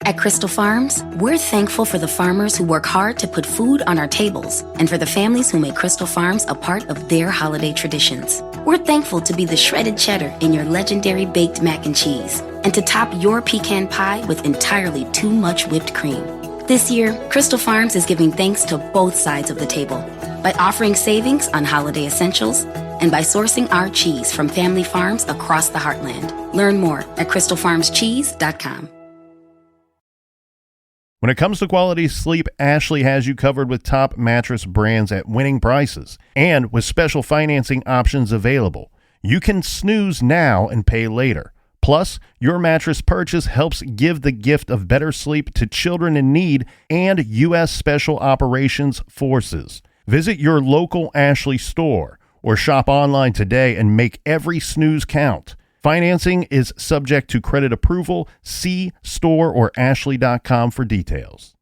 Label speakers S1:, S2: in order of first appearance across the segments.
S1: At Crystal Farms, we're thankful for the farmers who work hard to put food on our tables and for the families who make Crystal Farms a part of their holiday traditions. We're thankful to be the shredded cheddar in your legendary baked mac and cheese and to top your pecan pie with entirely too much whipped cream. This year, Crystal Farms is giving thanks to both sides of the table by offering savings on holiday essentials and by sourcing our cheese from family farms across the heartland. Learn more at crystalfarmscheese.com.
S2: When it comes to quality sleep, Ashley has you covered with top mattress brands at winning prices and with special financing options available. You can snooze now and pay later. Plus, your mattress purchase helps give the gift of better sleep to children in need and U.S. Special Operations Forces. Visit your local Ashley store or shop online today and make every snooze count. Financing is subject to credit approval. See store or ashley.com for details.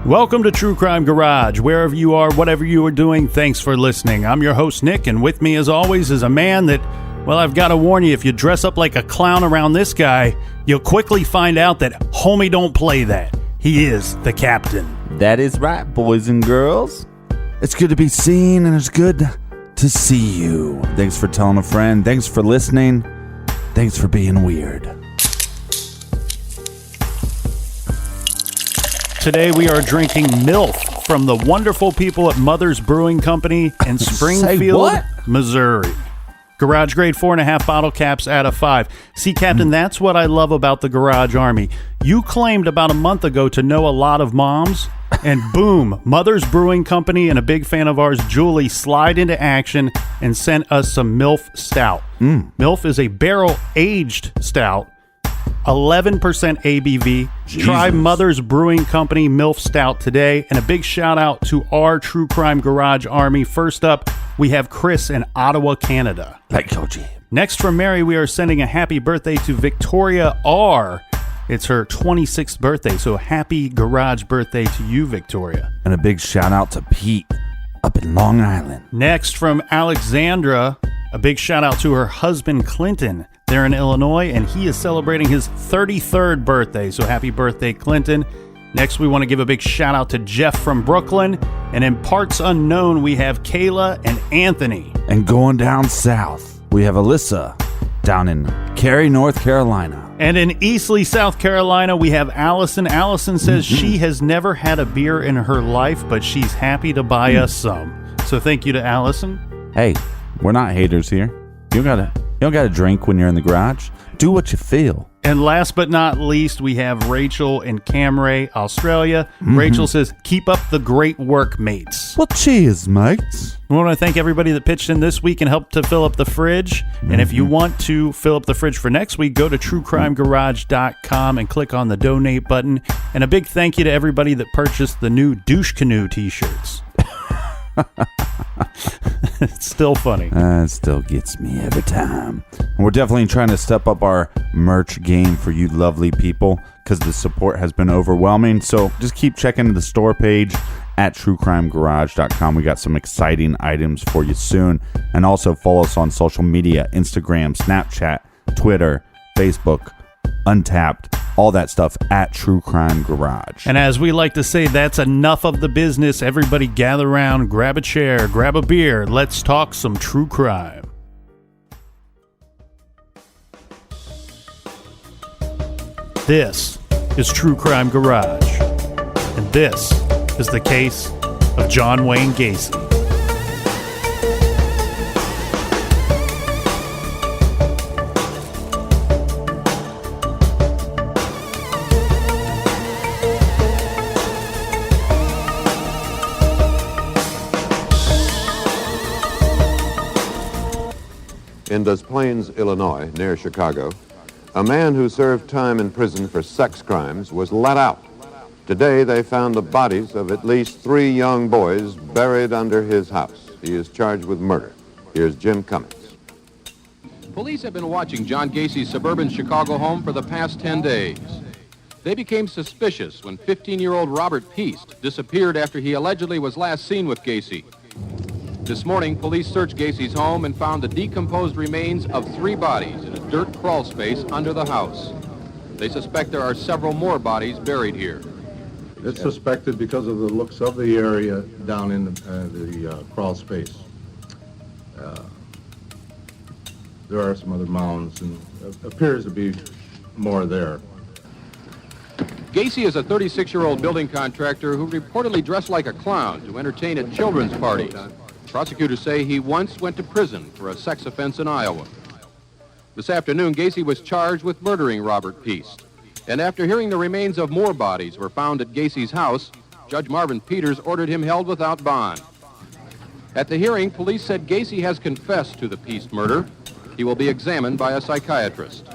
S2: Welcome to True Crime Garage. Wherever you are, whatever you are doing, thanks for listening. I'm your host, Nick, and with me, as always, is a man that, well, I've got to warn you, if you dress up like a clown around this guy, you'll quickly find out that homie don't play that. He is the captain.
S3: That is right, boys and girls. It's good to be seen, and it's good to see you. Thanks for telling a friend. Thanks for listening. Thanks for being weird.
S2: Today we are drinking MILF from the wonderful people at Mother's Brewing Company in Springfield, Missouri. Garage grade 4.5 bottle caps out of 5. See, Captain, that's what I love about the Garage Army. You claimed about a month ago to know a lot of moms, and boom, Mother's Brewing Company and a big fan of ours, Julie, slide into action and sent us some MILF Stout. MILF is a barrel-aged stout. 11% ABV.
S3: Jesus.
S2: Try Mother's Brewing Company MILF Stout today. And a big shout out to our True Crime Garage Army. First up, we have Chris in Ottawa, Canada.
S3: Like Georgie.
S2: Next from Mary, we are sending a happy birthday to Victoria R. It's her 26th birthday, so happy garage birthday to you, Victoria.
S3: And a big shout out to Pete up in Long Island.
S2: Next from Alexandra, a big shout out to her husband, Clinton. They're in Illinois, and he is celebrating his 33rd birthday. So happy birthday, Clinton. Next, we want to give a big shout out to Jeff from Brooklyn. And in parts unknown, we have Kayla and Anthony.
S3: And going down south, we have Alyssa down in Cary, North Carolina.
S2: And in Eastleigh, South Carolina, we have Allison. Allison says she has never had a beer in her life, but she's happy to buy us some. So thank you to Allison.
S3: Hey, we're not haters here. You don't gotta drink when you're in the garage. Do what you feel.
S2: And last but not least, we have Rachel in Camray, Australia. Rachel says, keep up the great work, mates.
S3: Well, cheers, mates.
S2: We want to thank everybody that pitched in this week and helped to fill up the fridge. And if you want to fill up the fridge for next week, go to truecrimegarage.com and click on the donate button. And a big thank you to everybody that purchased the new Douche Canoe t-shirts. It's still funny.
S3: It still gets me every time. And we're definitely trying to step up our merch game for you lovely people because the support has been overwhelming. So just keep checking the store page at truecrimegarage.com. We got some exciting items for you soon. And also follow us on social media, Instagram, Snapchat, Twitter, Facebook, Untapped, all that stuff at True Crime Garage.
S2: And as we like to say, that's enough of the business. Everybody gather around, grab a chair, grab a beer. Let's talk some true crime. This is True Crime Garage. And this is the case of John Wayne Gacy.
S4: In Des Plaines, Illinois, near Chicago, a man who served time in prison for sex crimes was let out. Today, they found the bodies of at least 3 young boys buried under his house. He is charged with murder. Here's Jim Cummings.
S5: Police have been watching John Gacy's suburban Chicago home for the past 10 days. They became suspicious when 15-year-old Robert Peast disappeared after he allegedly was last seen with Gacy. This morning, police searched Gacy's home and found the decomposed remains of 3 bodies in a dirt crawl space under the house. They suspect there are several more bodies buried here.
S6: It's suspected because of the looks of the area down in the crawl space. There are some other mounds, and appears to be more there.
S5: Gacy is a 36-year-old building contractor who reportedly dressed like a clown to entertain at children's parties. Prosecutors say he once went to prison for a sex offense in Iowa. This afternoon, Gacy was charged with murdering Robert Peast. And after hearing the remains of more bodies were found at Gacy's house, Judge Marvin Peters ordered him held without bond. At the hearing, police said Gacy has confessed to the Peast murder. He will be examined by a psychiatrist.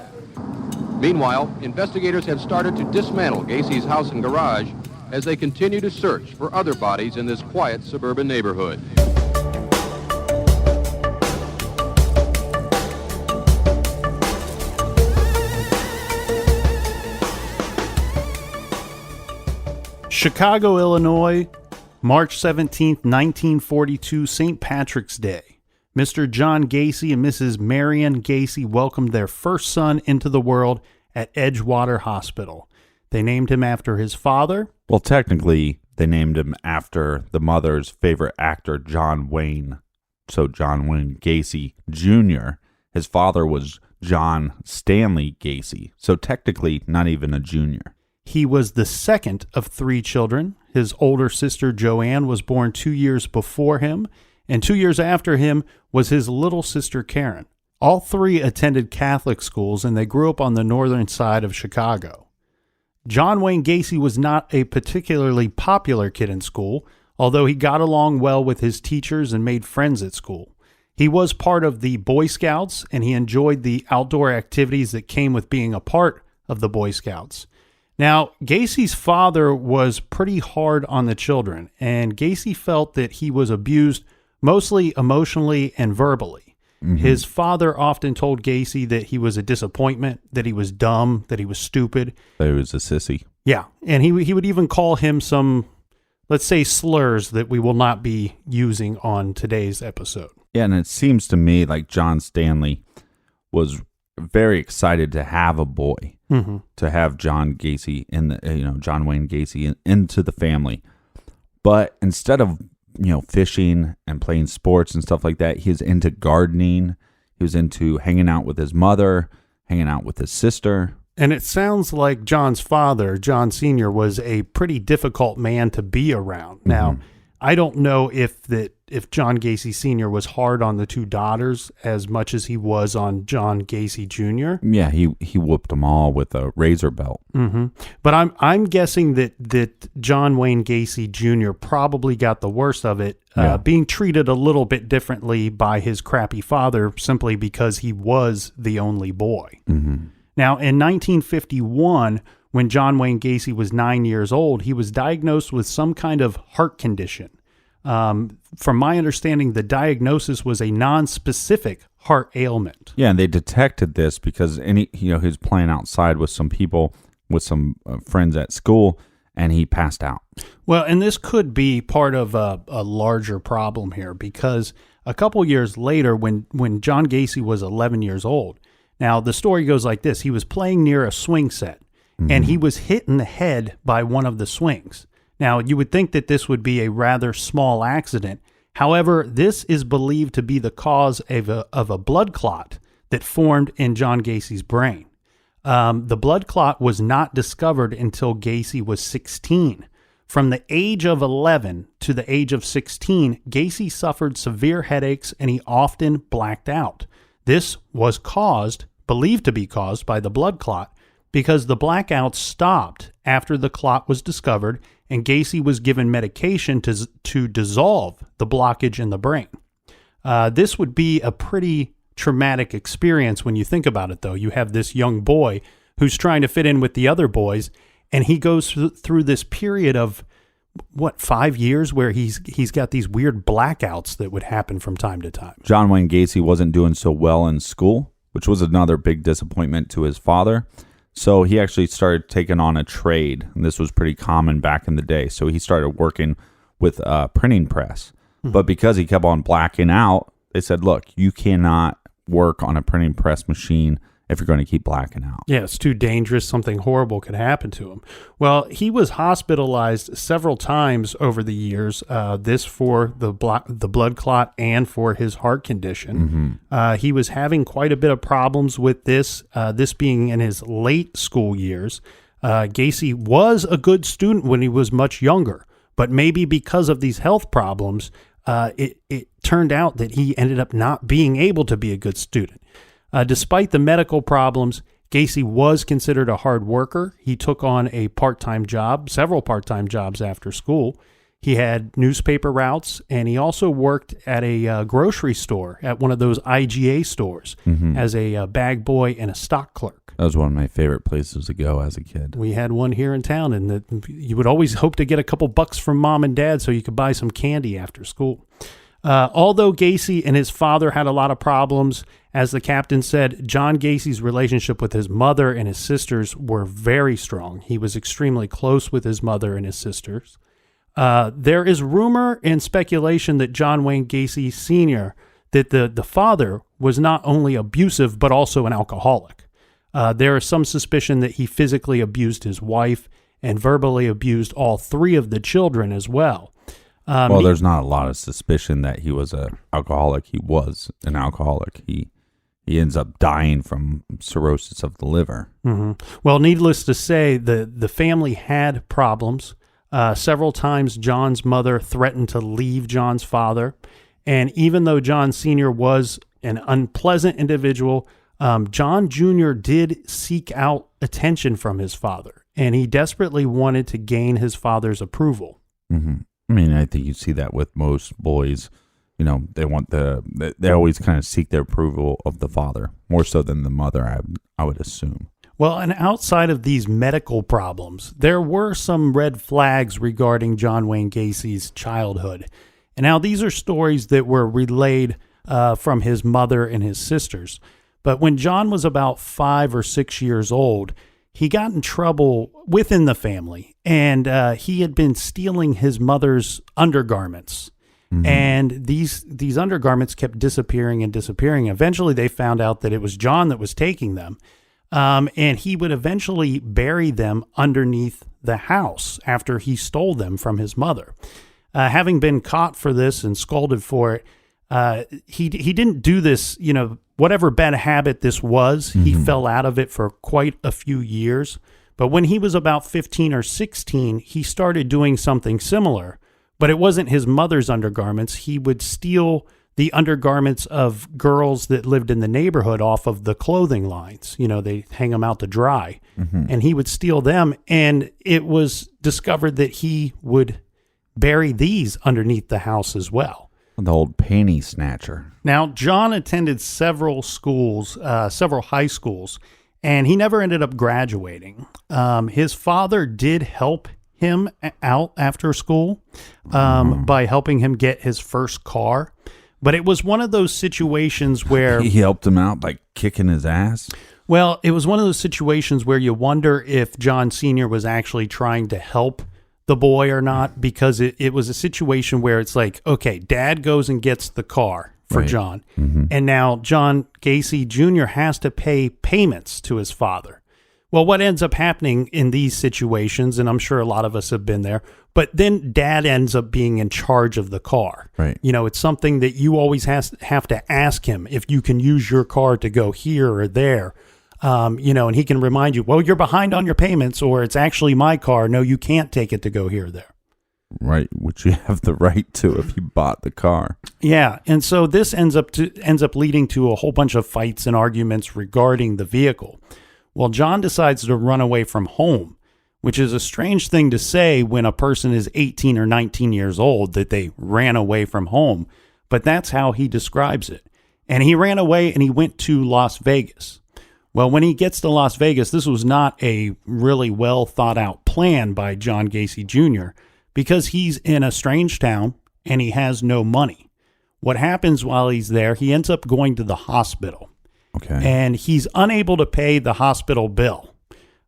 S5: Meanwhile, investigators have started to dismantle Gacy's house and garage as they continue to search for other bodies in this quiet suburban neighborhood.
S2: Chicago, Illinois, March 17th, 1942, St. Patrick's Day. Mr. John Gacy and Mrs. Marion Gacy welcomed their first son into the world at Edgewater Hospital. They named him after his father.
S3: Well, technically, they named him after the mother's favorite actor, John Wayne. So John Wayne Gacy Jr. His father was John Stanley Gacy. So technically, not even a junior.
S2: He was the second of 3 children. His older sister, Joanne, was born 2 years before him, and 2 years after him was his little sister, Karen. All 3 attended Catholic schools, and they grew up on the northern side of Chicago. John Wayne Gacy was not a particularly popular kid in school, although he got along well with his teachers and made friends at school. He was part of the Boy Scouts, and he enjoyed the outdoor activities that came with being a part of the Boy Scouts. Now, Gacy's father was pretty hard on the children, and Gacy felt that he was abused mostly emotionally and verbally. Mm-hmm. His father often told Gacy that he was a disappointment, that he was dumb, that he was stupid.
S3: That he was a sissy.
S2: Yeah, and he would even call him some, let's say, slurs that we will not be using on today's episode.
S3: Yeah, and it seems to me like John Stanley was very excited to have a boy, to have John Gacy John Wayne Gacy into the family. But instead of, fishing and playing sports and stuff like that, he was into gardening. He was into hanging out with his mother, hanging out with his sister.
S2: And it sounds like John's father, John Sr., was a pretty difficult man to be around. Now, I don't know if John Gacy Sr. was hard on the 2 daughters as much as he was on John Gacy Jr.
S3: Yeah, he whooped them all with a razor belt.
S2: Mm-hmm. But I'm guessing that John Wayne Gacy Jr. probably got the worst of it, being treated a little bit differently by his crappy father simply because he was the only boy. Mm-hmm. Now, in 1951, when John Wayne Gacy was 9 years old, he was diagnosed with some kind of heart condition. From my understanding, the diagnosis was a non-specific heart ailment.
S3: Yeah, and they detected this because he was playing outside with some people, with some friends at school, and he passed out.
S2: Well, and this could be part of a larger problem here because a couple years later, when John Gacy was 11 years old, now the story goes like this: he was playing near a swing set. And he was hit in the head by one of the swings. Now, you would think that this would be a rather small accident. However, this is believed to be the cause of a blood clot that formed in John Gacy's brain. The blood clot was not discovered until Gacy was 16. From the age of 11 to the age of 16, Gacy suffered severe headaches and he often blacked out. This was believed to be caused by the blood clot, because the blackouts stopped after the clot was discovered and Gacy was given medication to dissolve the blockage in the brain. This would be a pretty
S7: traumatic experience when you think about it, though. You have this young boy who's trying to fit in with the other boys, and he goes through this period of, 5 years where he's got these weird blackouts that would happen from time to time.
S3: John Wayne Gacy wasn't doing so well in school, which was another big disappointment to his father. So he actually started taking on a trade, and this was pretty common back in the day. So he started working with a printing press. Mm-hmm. But because he kept on blacking out, they said, look, you cannot work on a printing press machine if you're going to keep blacking out.
S7: Yeah, it's too dangerous. Something horrible could happen to him. Well, he was hospitalized several times over the years, this for the blood clot and for his heart condition. Mm-hmm. He was having quite a bit of problems with this being in his late school years. Gacy was a good student when he was much younger, but maybe because of these health problems, it turned out that he ended up not being able to be a good student. Despite the medical problems, Gacy was considered a hard worker. He took on a part-time job, several part-time jobs after school. He had newspaper routes, and he also worked at a grocery store, at one of those IGA stores, as a bag boy and a stock clerk.
S3: That was one of my favorite places to go as a kid.
S7: We had one here in town, and you would always hope to get a couple bucks from mom and dad so you could buy some candy after school. Although Gacy and his father had a lot of problems, as the captain said, John Gacy's relationship with his mother and his sisters were very strong. He was extremely close with his mother and his sisters. There is rumor and speculation that John Wayne Gacy Sr., that the father was not only abusive, but also an alcoholic. There is some suspicion that he physically abused his wife and verbally abused all three of the children as well.
S3: There's not a lot of suspicion that he was an alcoholic. He was an alcoholic. He ends up dying from cirrhosis of the liver.
S7: Mm-hmm. Well, needless to say, the family had problems. Several times, John's mother threatened to leave John's father. And even though John Sr. was an unpleasant individual, John Jr. did seek out attention from his father, and he desperately wanted to gain his father's approval.
S3: Mm-hmm. I mean, I think you see that with most boys. You know, they always kind of seek the approval of the father, more so than the mother, I would assume.
S7: Well, and outside of these medical problems, there were some red flags regarding John Wayne Gacy's childhood. And now these are stories that were relayed from his mother and his sisters. But when John was about 5 or 6 years old, he got in trouble within the family, and he had been stealing his mother's undergarments. Mm-hmm. And these undergarments kept disappearing and disappearing. Eventually, they found out that it was John that was taking them, and he would eventually bury them underneath the house after he stole them from his mother. Having been caught for this and scolded for it, he didn't do this, whatever bad habit this was, mm-hmm. he fell out of it for quite a few years. But when he was about 15 or 16, he started doing something similar, but it wasn't his mother's undergarments. He would steal the undergarments of girls that lived in the neighborhood off of the clothing lines. They hang them out to dry, mm-hmm. and he would steal them. And it was discovered that he would bury these underneath the house as well.
S3: The old panty snatcher.
S7: Now, John attended several schools, several high schools, and he never ended up graduating. His father did help him out after school by helping him get his first car. But it was one of those situations where...
S3: He helped him out by kicking his ass?
S7: Well, it was one of those situations where you wonder if John Sr. was actually trying to help the boy or not, because it was a situation where it's like, okay, dad goes and gets the car for right. John. Mm-hmm. And now John Gacy Jr. has to pay payments to his father. Well, what ends up happening in these situations, and I'm sure a lot of us have been there, but then dad ends up being in charge of the car.
S3: Right.
S7: It's something that you always have to ask him if you can use your car to go here or there. And he can remind you, well, you're behind on your payments, or it's actually my car. No, you can't take it to go here or there.
S3: Right, which you have the right to if you bought the car.
S7: Yeah, and so this ends up leading to a whole bunch of fights and arguments regarding the vehicle. Well, John decides to run away from home, which is a strange thing to say when a person is 18 or 19 years old, that they ran away from home. But that's how he describes it. And he ran away and he went to Las Vegas. Well, when he gets to Las Vegas, this was not a really well thought out plan by John Gacy Jr. because he's in a strange town and he has no money. What happens while he's there, he ends up going to the hospital.
S3: Okay.
S7: And he's unable to pay the hospital bill.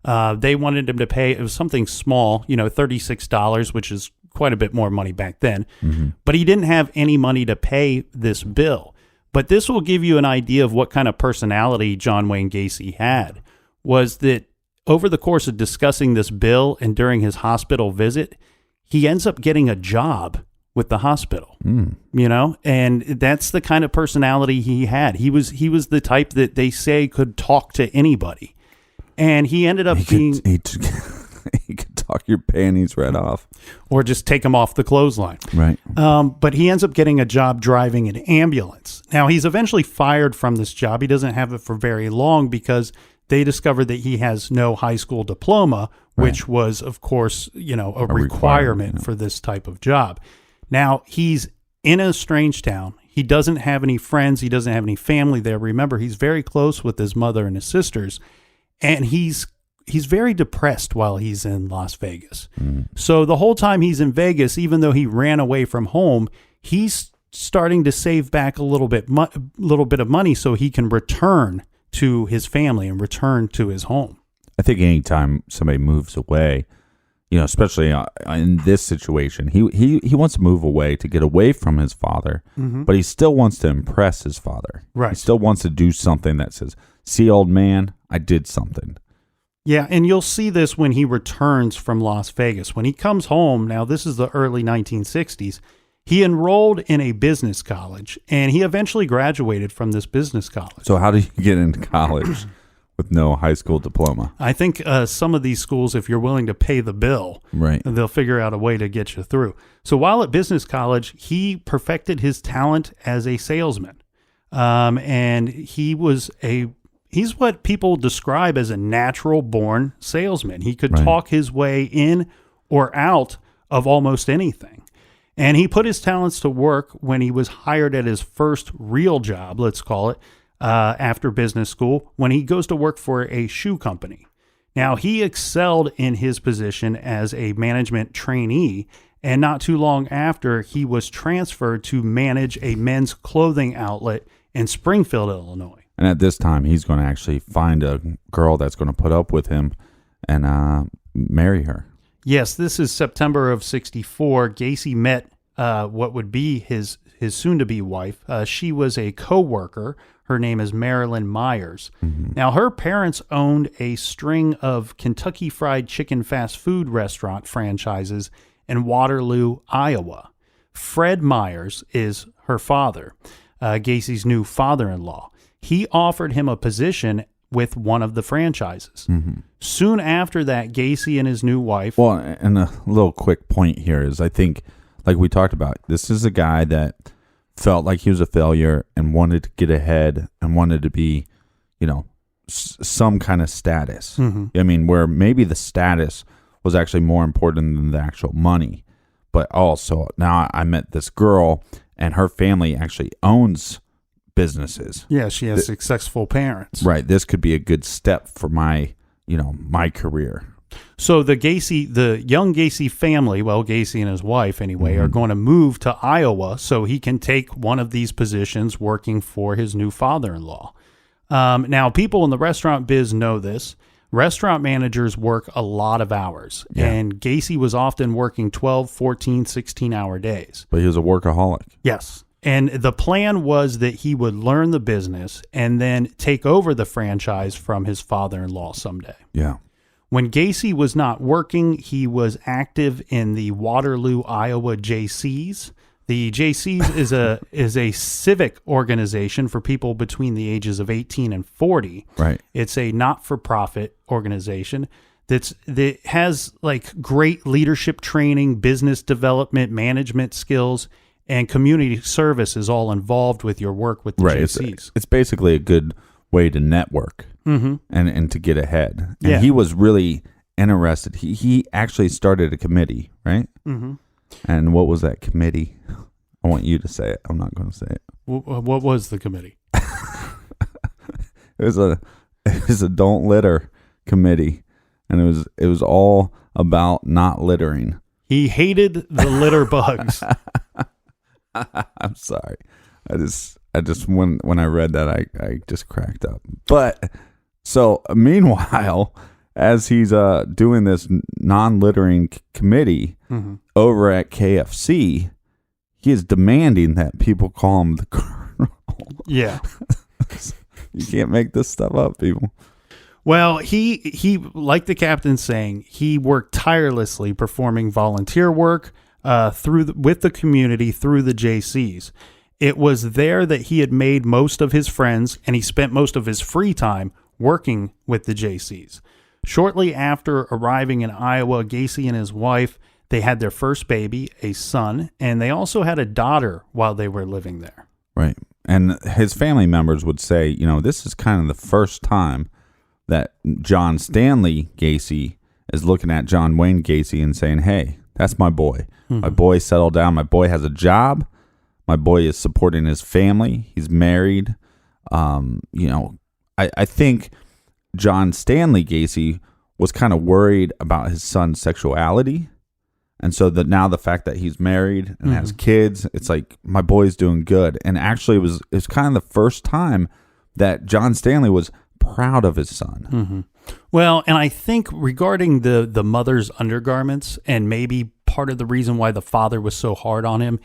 S7: They wanted him to pay, it was something small, $36, which is quite a bit more money back then. Mm-hmm. But he didn't have any money to pay this bill. But this will give you an idea of what kind of personality John Wayne Gacy had, was that over the course of discussing this bill and during his hospital visit, he ends up getting a job with the hospital, and that's the kind of personality he had. He was the type that they say could talk to anybody. And he ended up being...
S3: He could talk your panties right off.
S7: Or just take him off the clothesline.
S3: Right.
S7: But he ends up getting a job driving an ambulance. Now, he's eventually fired from this job. He doesn't have it for very long because they discovered that he has no high school diploma, which was, of course, a requirement for this type of job. Now, he's in a strange town. He doesn't have any friends. He doesn't have any family there. Remember, he's very close with his mother and his sisters. And he's very depressed while he's in Las Vegas. So the whole time he's in Vegas, even though he ran away from home, he's starting to save back a little bit of money so he can return to his family and return to his home.
S3: I think anytime somebody moves away, especially in this situation, he wants to move away to get away from his father, but he still wants to impress his father.
S7: Right.
S3: He still wants to do something that says, "See, old man, I did something."
S7: Yeah, and you'll see this when he returns from Las Vegas. When he comes home, now this is the early 1960s, he enrolled in a business college, and he eventually graduated from this business college.
S3: So how do you get into college with no high school diploma?
S7: I think some of these schools, if you're willing to pay the bill,
S3: right,
S7: they'll figure out a way to get you through. So while at business college, he perfected his talent as a salesman, and he's what people describe as a natural-born salesman. He could talk his way in or out of almost anything. And he put his talents to work when he was hired at his first real job, let's call it, after business school, when he goes to work for a shoe company. Now, he excelled in his position as a management trainee, and not too long after, he was transferred to manage a men's clothing outlet in Springfield, Illinois.
S3: And at this time, he's going to actually find a girl that's going to put up with him and marry her.
S7: Yes, this is September of 1964. Gacy met what would be his soon-to-be wife. She was a co-worker. Her name is Marilyn Myers. Mm-hmm. Now, her parents owned a string of Kentucky Fried Chicken fast food restaurant franchises in Waterloo, Iowa. Fred Myers is her father, Gacy's new father-in-law. He offered him a position with one of the franchises. Mm-hmm. Soon after that, Gacy and his new wife...
S3: Well, and a little quick point here is, I think, like we talked about, this is a guy that felt like he was a failure and wanted to get ahead and wanted to be, some kind of status. Mm-hmm. I mean, where maybe the status was actually more important than the actual money. But also, now I met this girl, and her family actually owns businesses.
S7: Yeah, she has successful parents.
S3: Right. This could be a good step for my career.
S7: So the young Gacy family, well, Gacy and his wife anyway, are going to move to Iowa so he can take one of these positions working for his new father-in-law. Now, people in the restaurant biz know this. Restaurant managers work a lot of hours, and Gacy was often working 12, 14, 16-hour days.
S3: But he was a workaholic.
S7: Yes. And the plan was that he would learn the business and then take over the franchise from his father-in-law someday.
S3: Yeah.
S7: When Gacy was not working, he was active in the Waterloo, Iowa Jaycees. The Jaycees is a civic organization for people between the ages of 18 and 40.
S3: Right.
S7: It's a not-for-profit organization that has like great leadership training, business development, management skills, and community service is all involved with your work with the Jaycees.
S3: It's basically a good way to network and to get ahead. And he was really interested. He actually started a committee, right? Mm-hmm. And what was that committee? I want you to say it. I'm not going to say it.
S7: What was the committee?
S3: it was a don't litter committee, and it was all about not littering.
S7: He hated the litter bugs.
S3: I'm sorry. I just when I read that I just cracked up. But so meanwhile, as he's doing this non-littering committee over at KFC, he is demanding that people call him the Colonel.
S7: Yeah.
S3: You can't make this stuff up, people.
S7: Well, he like the captain's saying, he worked tirelessly performing volunteer work with the community through the JCs. It was there that he had made most of his friends, and he spent most of his free time working with the JCs. Shortly after arriving in Iowa, Gacy and his wife, they had their first baby, a son, and they also had a daughter while they were living there.
S3: Right. And his family members would say, this is kind of the first time that John Stanley Gacy is looking at John Wayne Gacy and saying, hey, that's my boy. My boy settled down. My boy has a job. My boy is supporting his family. He's married. I think John Stanley Gacy was kind of worried about his son's sexuality. And so now the fact that he's married and has kids, it's like, my boy's doing good. And actually it was kind of the first time that John Stanley was proud of his son.
S7: Well, and I think regarding the mother's undergarments, and maybe part of the reason why the father was so hard on him,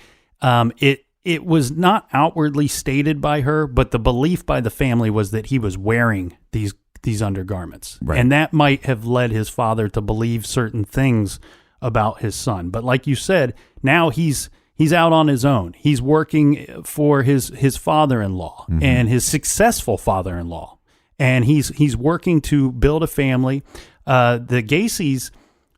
S7: it was not outwardly stated by her, but the belief by the family was that he was wearing these undergarments. Right. And that might have led his father to believe certain things about his son. But like you said, now he's out on his own. He's working for his father-in-law and his successful father-in-law. And he's working to build a family. The Gacys,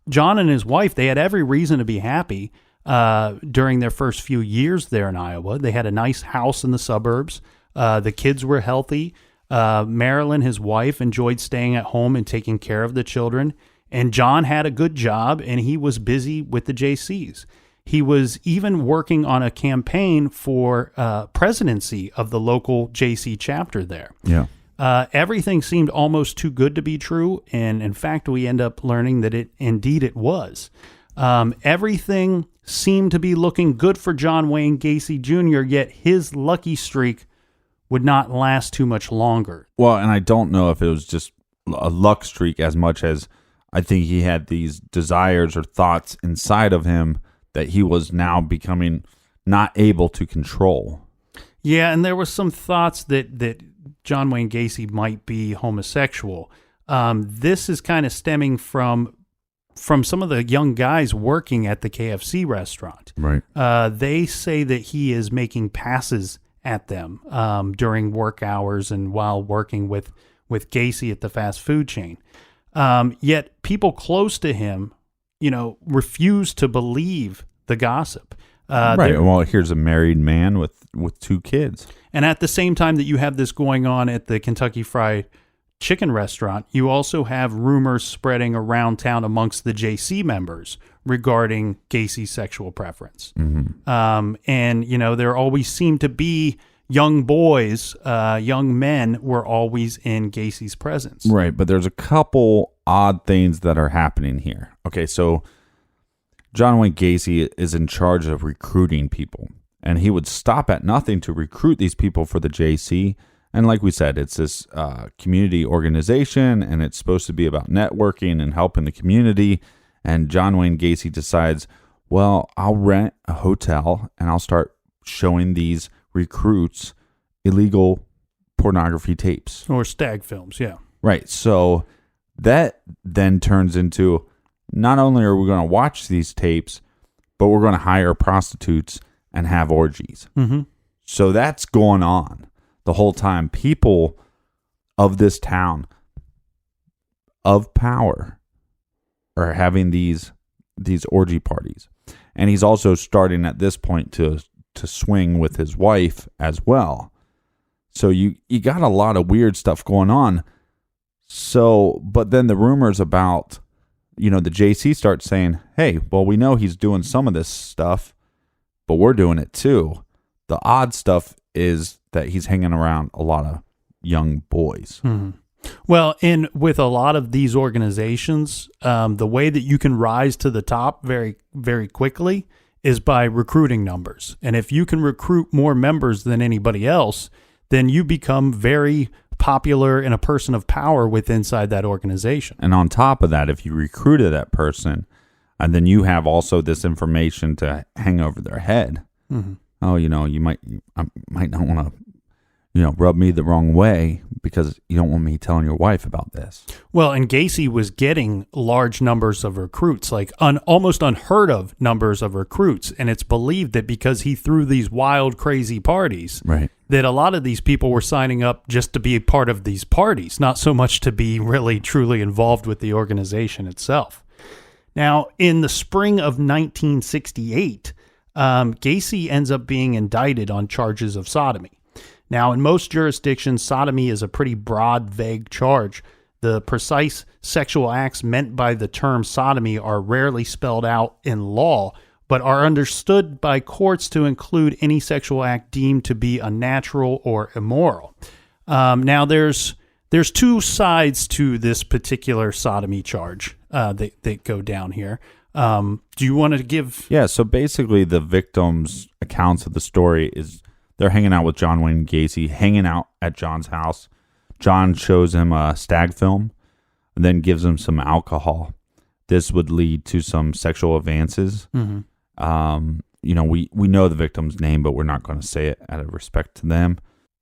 S7: John and his wife, they had every reason to be happy during their first few years there in Iowa. They had a nice house in the suburbs. The kids were healthy. Marilyn, his wife, enjoyed staying at home and taking care of the children. And John had a good job, and he was busy with the JCs. He was even working on a campaign for presidency of the local JC chapter there.
S3: Yeah.
S7: Everything seemed almost too good to be true, and in fact, we end up learning that it was. Everything seemed to be looking good for John Wayne Gacy Jr., yet his lucky streak would not last too much longer.
S3: Well, and I don't know if it was just a luck streak as much as I think he had these desires or thoughts inside of him that he was now becoming not able to control.
S7: Yeah, and there were some thoughts that John Wayne Gacy might be homosexual. This is kind of stemming from some of the young guys working at the KFC restaurant.
S3: Right.
S7: They say that he is making passes at them during work hours and while working with Gacy at the fast food chain. Yet people close to him, refuse to believe the gossip.
S3: Right. Well, here's a married man with two kids.
S7: And at the same time that you have this going on at the Kentucky Fried Chicken restaurant, you also have rumors spreading around town amongst the JC members regarding Gacy's sexual preference. And, there always seemed to be young boys, young men were always in Gacy's presence.
S3: Right, but there's a couple odd things that are happening here. Okay, so John Wayne Gacy is in charge of recruiting people, and he would stop at nothing to recruit these people for the JC. And like we said, it's this community organization, and it's supposed to be about networking and helping the community. And John Wayne Gacy decides, well, I'll rent a hotel, and I'll start showing these recruits illegal pornography tapes.
S7: Or stag films, yeah.
S3: Right. So that then turns into, not only are we going to watch these tapes, but we're going to hire prostitutes and have orgies. So that's going on the whole time. People of this town of power are having these orgy parties. And he's also starting at this point to swing with his wife as well. So you got a lot of weird stuff going on. So, but then the rumors about, the JC start saying, hey, well, we know he's doing some of this stuff, but we're doing it too. The odd stuff is that he's hanging around a lot of young boys.
S7: Well, and with a lot of these organizations, the way that you can rise to the top very, very quickly is by recruiting numbers. And if you can recruit more members than anybody else, then you become very popular and a person of power inside that organization.
S3: And on top of that, if you recruited that person, and then you have also this information to hang over their head. Oh, you might not want to, rub me the wrong way because you don't want me telling your wife about this.
S7: Well, and Gacy was getting large numbers of recruits, like almost unheard of numbers of recruits. And it's believed that because he threw these wild, crazy parties,
S3: right,
S7: that a lot of these people were signing up just to be a part of these parties, not so much to be really, truly involved with the organization itself. Now, in the spring of 1968, Gacy ends up being indicted on charges of sodomy. Now, in most jurisdictions, sodomy is a pretty broad, vague charge. The precise sexual acts meant by the term sodomy are rarely spelled out in law, but are understood by courts to include any sexual act deemed to be unnatural or immoral. Now, there's two sides to this particular sodomy charge that go down here. Do you want to give?
S3: Yeah, so basically the victims' accounts of the story is they're hanging out with John Wayne Gacy, hanging out at John's house. John shows him a stag film and then gives him some alcohol. This would lead to some sexual advances. We know the victim's name, but we're not going to say it out of respect to them.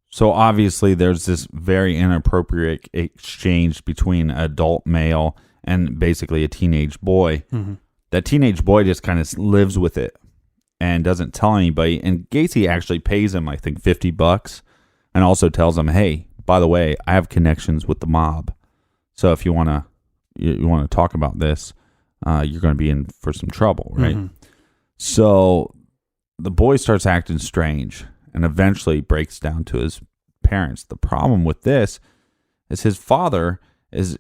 S3: So obviously there's this very inappropriate exchange between an adult male and basically a teenage boy. That teenage boy just kind of lives with it and doesn't tell anybody. And Gacy actually pays him, I think, $50 and also tells him, hey, by the way, I have connections with the mob. So if you want to talk about this, you're going to be in for some trouble, right? So the boy starts acting strange and eventually breaks down to his parents. The problem with this is his father is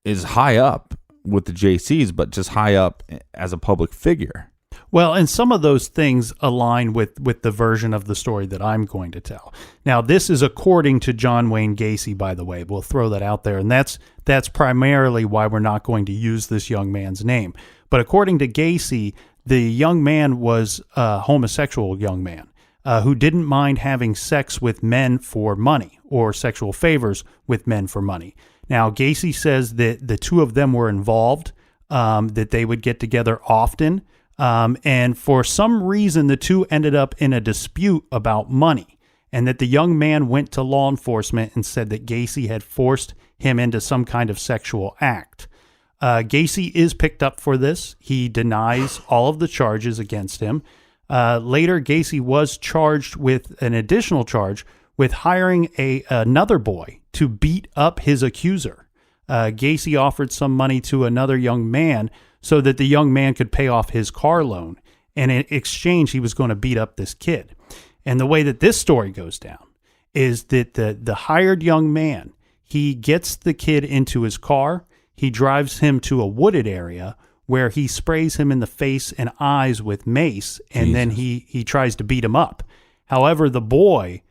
S3: high up with the JCs, but just high up as a public figure.
S7: Well, and some of those things align with the version of the story that I'm going to tell. Now, this is according to John Wayne Gacy, by the way. We'll throw that out there, and that's primarily why we're not going to use this young man's name. But according to Gacy, the young man was a homosexual young man who didn't mind having sex with men for money or sexual favors with men for money. Now, Gacy says that the two of them were involved, that they would get together often, and for some reason, the two ended up in a dispute about money, and that the young man went to law enforcement and said that Gacy had forced him into some kind of sexual act. Gacy is picked up for this. He denies all of the charges against him. Later, Gacy was charged with an additional charge with hiring another boy to beat up his accuser. Gacy offered some money to another young man so that the young man could pay off his car loan. And in exchange, he was going to beat up this kid. And the way that this story goes down is that the hired young man, he gets the kid into his car. He drives him to a wooded area where he sprays him in the face and eyes with mace, and then he tries to beat him up. However, the boy,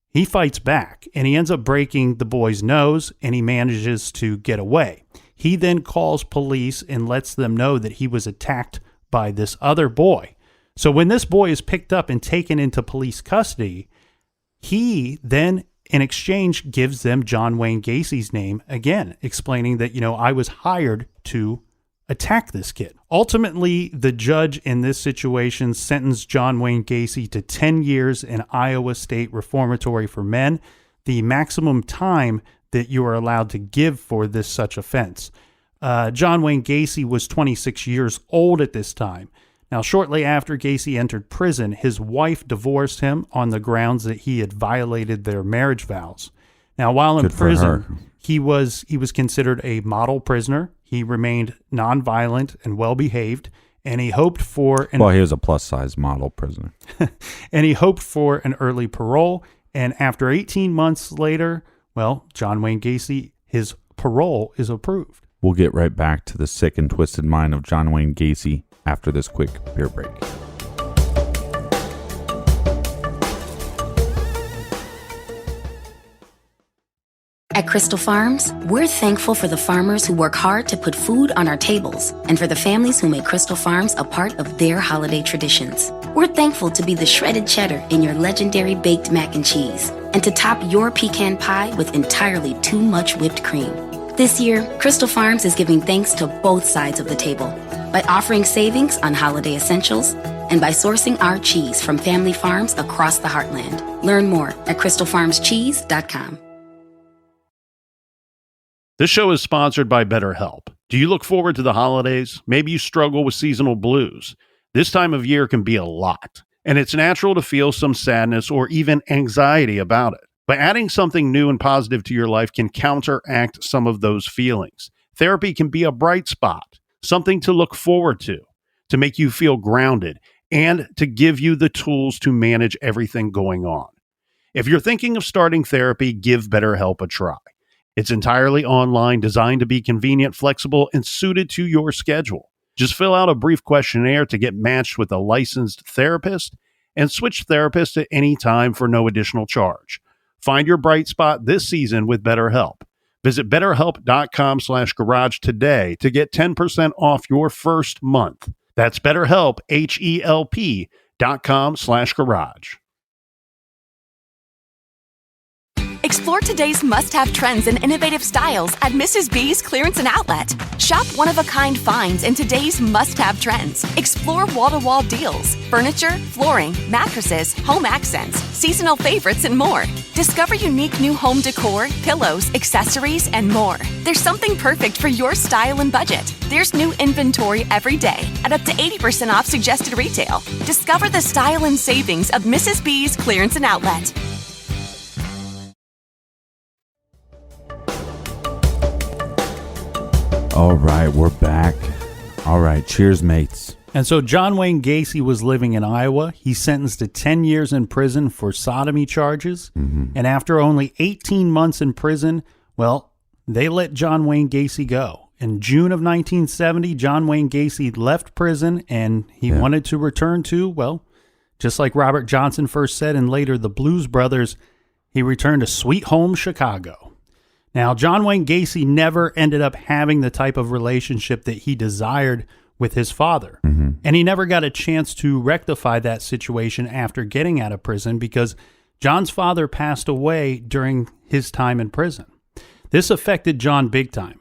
S7: he fights back, and he ends up breaking the boy's nose, and he manages to get away. He then calls police and lets them know that he was attacked by this other boy. So when this boy is picked up and taken into police custody, he then, in exchange, gives them John Wayne Gacy's name again, explaining that, I was hired to attack this kid. Ultimately, the judge in this situation sentenced John Wayne Gacy to 10 years in Iowa State Reformatory for Men, the maximum time that you are allowed to give for this such offense. John Wayne Gacy was 26 years old at this time. Now, shortly after Gacy entered prison, his wife divorced him on the grounds that he had violated their marriage vows. Now, while in prison, he was considered a model prisoner. He remained nonviolent and well-behaved, and he hoped for... he
S3: was a plus-size model prisoner.
S7: And he hoped for an early parole, and after 18 months later, John Wayne Gacy, his parole is approved.
S3: We'll get right back to the sick and twisted mind of John Wayne Gacy after this quick beer break.
S1: At Crystal Farms, we're thankful for the farmers who work hard to put food on our tables and for the families who make Crystal Farms a part of their holiday traditions. We're thankful to be the shredded cheddar in your legendary baked mac and cheese and to top your pecan pie with entirely too much whipped cream. This year, Crystal Farms is giving thanks to both sides of the table by offering savings on holiday essentials and by sourcing our cheese from family farms across the heartland. Learn more at crystalfarmscheese.com.
S2: This show is sponsored by BetterHelp. Do you look forward to the holidays? Maybe you struggle with seasonal blues. This time of year can be a lot, and it's natural to feel some sadness or even anxiety about it. But adding something new and positive to your life can counteract some of those feelings. Therapy can be a bright spot, something to look forward to make you feel grounded, and to give you the tools to manage everything going on. If you're thinking of starting therapy, give BetterHelp a try. It's entirely online, designed to be convenient, flexible, and suited to your schedule. Just fill out a brief questionnaire to get matched with a licensed therapist and switch therapists at any time for no additional charge. Find your bright spot this season with BetterHelp. Visit BetterHelp.com/garage today to get 10% off your first month. That's BetterHelp, HELP.com/garage.
S8: Explore today's must-have trends and innovative styles at Mrs. B's Clearance and Outlet. Shop one-of-a-kind finds in today's must-have trends. Explore wall-to-wall deals, furniture, flooring, mattresses, home accents, seasonal favorites, and more. Discover unique new home decor, pillows, accessories, and more. There's something perfect for your style and budget. There's new inventory every day at up to 80% off suggested retail. Discover the style and savings of Mrs. B's Clearance and Outlet.
S3: All right, we're back. All right, cheers, mates.
S7: And so John Wayne Gacy was living in Iowa. He's sentenced to 10 years in prison for sodomy charges. And after only 18 months in prison, well, they let John Wayne Gacy go. In June of 1970, John Wayne Gacy left prison and he wanted to return to, well, just like Robert Johnson first said and later the Blues Brothers, he returned to Sweet Home Chicago. Now, John Wayne Gacy never ended up having the type of relationship that he desired with his father. And he never got a chance to rectify that situation after getting out of prison because John's father passed away during his time in prison. This affected John big time.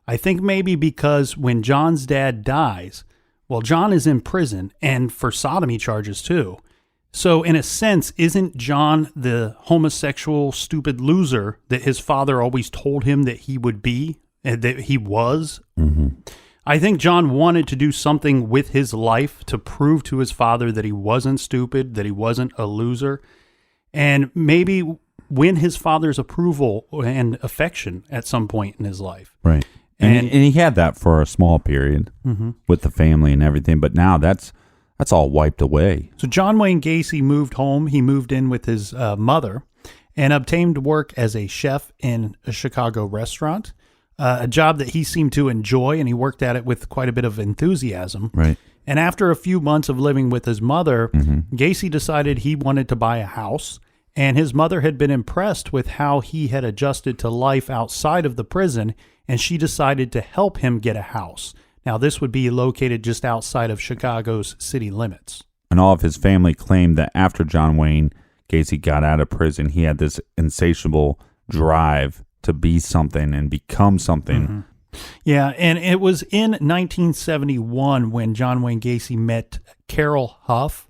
S7: I think maybe because when John's dad dies, well, John is in prison and for sodomy charges too. So in a sense, isn't John the homosexual stupid loser that his father always told him that he would be and that he was? I think John wanted to do something with his life to prove to his father that he wasn't stupid, that he wasn't a loser, and maybe win his father's approval and affection at some point in his life.
S3: Right. And he had that for a small period with the family and everything, but now that's all wiped away.
S7: So John Wayne Gacy moved home. He moved in with his mother and obtained work as a chef in a Chicago restaurant, a job that he seemed to enjoy, and he worked at it with quite a bit of enthusiasm.
S3: Right.
S7: And after a few months of living with his mother, Gacy decided he wanted to buy a house, and his mother had been impressed with how he had adjusted to life outside of the prison, and she decided to help him get a house. Now, this would be located just outside of Chicago's city limits.
S3: And all of his family claimed that after John Wayne Gacy got out of prison, he had this insatiable drive to be something and become something.
S7: Yeah, and it was in 1971 when John Wayne Gacy met Carol Huff.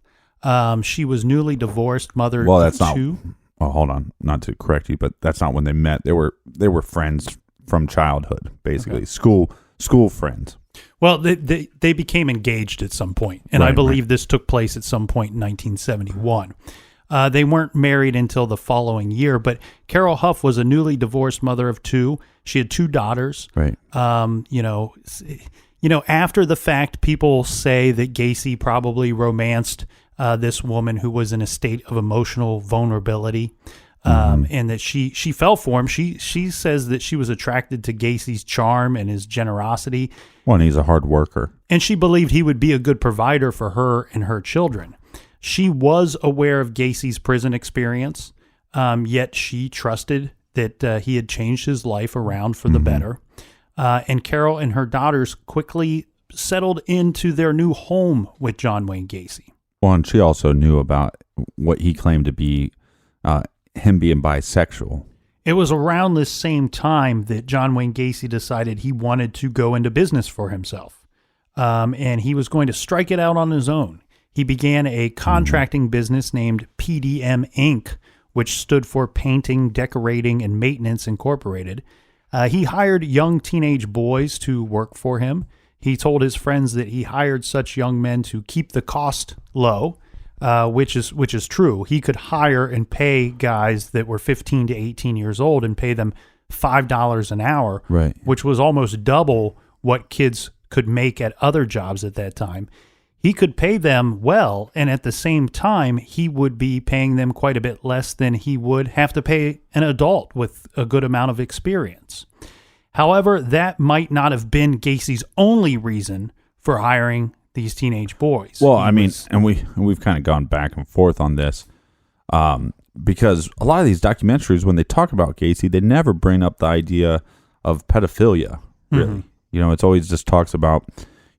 S7: She was newly divorced, mother of two.
S3: Well, hold on, not to correct you, but that's not when they met. They were friends from childhood, basically, school friends.
S7: Well, they became engaged at some point, and I believe this took place at some point in 1971. They weren't married until the following year, but Carol Huff was a newly divorced mother of two. She had two daughters.
S3: Right.
S7: After the fact, people say that Gacy probably romanced this woman who was in a state of emotional vulnerability. And that she fell for him. She says that she was attracted to Gacy's charm and his generosity.
S3: Well, and he's a hard worker.
S7: And she believed he would be a good provider for her and her children. She was aware of Gacy's prison experience, yet she trusted that he had changed his life around for the better. And Carol and her daughters quickly settled into their new home with John Wayne Gacy.
S3: Well, and she also knew about what he claimed to be him being bisexual.
S7: It was around this same time that John Wayne Gacy decided he wanted to go into business for himself. And he was going to strike it out on his own. He began a contracting business named PDM Inc., which stood for Painting, Decorating, and Maintenance Incorporated. He hired young teenage boys to work for him. He told his friends that he hired such young men to keep the cost low, which is true. He could hire and pay guys that were 15 to 18 years old and pay them $5 an hour,
S3: right,
S7: which was almost double what kids could make at other jobs at that time. He could pay them well, and at the same time, he would be paying them quite a bit less than he would have to pay an adult with a good amount of experience. However, that might not have been Gacy's only reason for hiring these teenage boys.
S3: Well, and we've kind of gone back and forth on this because a lot of these documentaries, when they talk about Gacy, they never bring up the idea of pedophilia, really. It's always just talks about,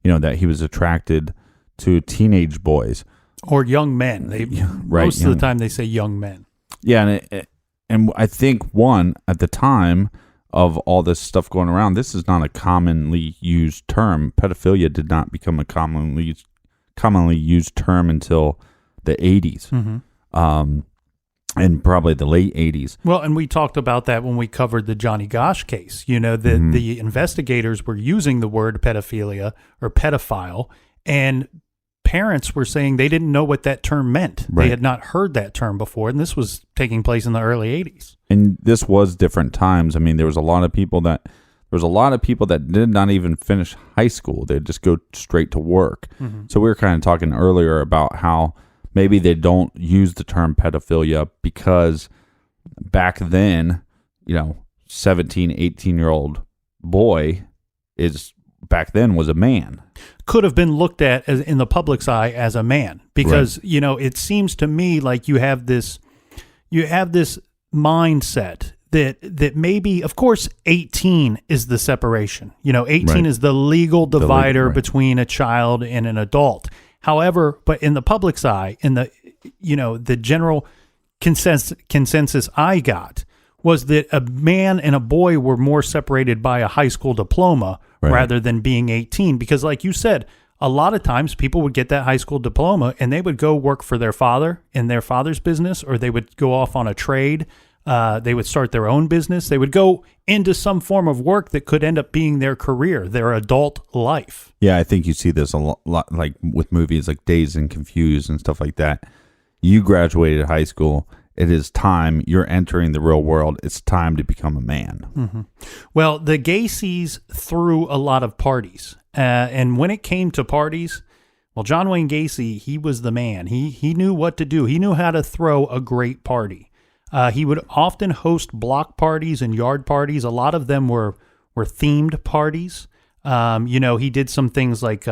S3: that he was attracted to teenage boys.
S7: Or young men. Most of the time they say young men.
S3: Yeah, and I think, at the time of all this stuff going around, this is not a commonly used term. Pedophilia did not become a commonly used term until the 80s, and probably the late 80s.
S7: Well, and we talked about that when we covered the Johnny Gosch case. The investigators were using the word pedophilia or pedophile, and parents were saying they didn't know what that term meant.
S3: Right.
S7: They had not heard that term before, and this was taking place in the early 80s.
S3: And this was different times. I mean, there was a lot of people that did not even finish high school. They'd just go straight to work. So we were kind of talking earlier about how maybe they don't use the term pedophilia because back then, 17, 18-year-old boy was a man.
S7: Could have been looked at as, in the public's eye, as a man, because
S3: right.
S7: It seems to me like you have this mindset that maybe, of course, 18 is the separation. 18
S3: right.
S7: is the legal divider
S3: right.
S7: between a child and an adult. However, but in the public's eye, in the the general consensus I got was that a man and a boy were more separated by a high school diploma
S3: right.
S7: rather than being 18. Because like you said, a lot of times people would get that high school diploma and they would go work for their father in their father's business, or they would go off on a trade. They would start their own business. They would go into some form of work that could end up being their career, their adult life.
S3: Yeah, I think you see this a lot like with movies like Dazed and Confused and stuff like that. You graduated high school. It is time. You're entering the real world. It's time to become a man.
S7: Well, the Gacys threw a lot of parties. And when it came to parties, well, John Wayne Gacy, he was the man. He knew what to do. He knew how to throw a great party. He would often host block parties and yard parties. A lot of them were themed parties. He did some things like,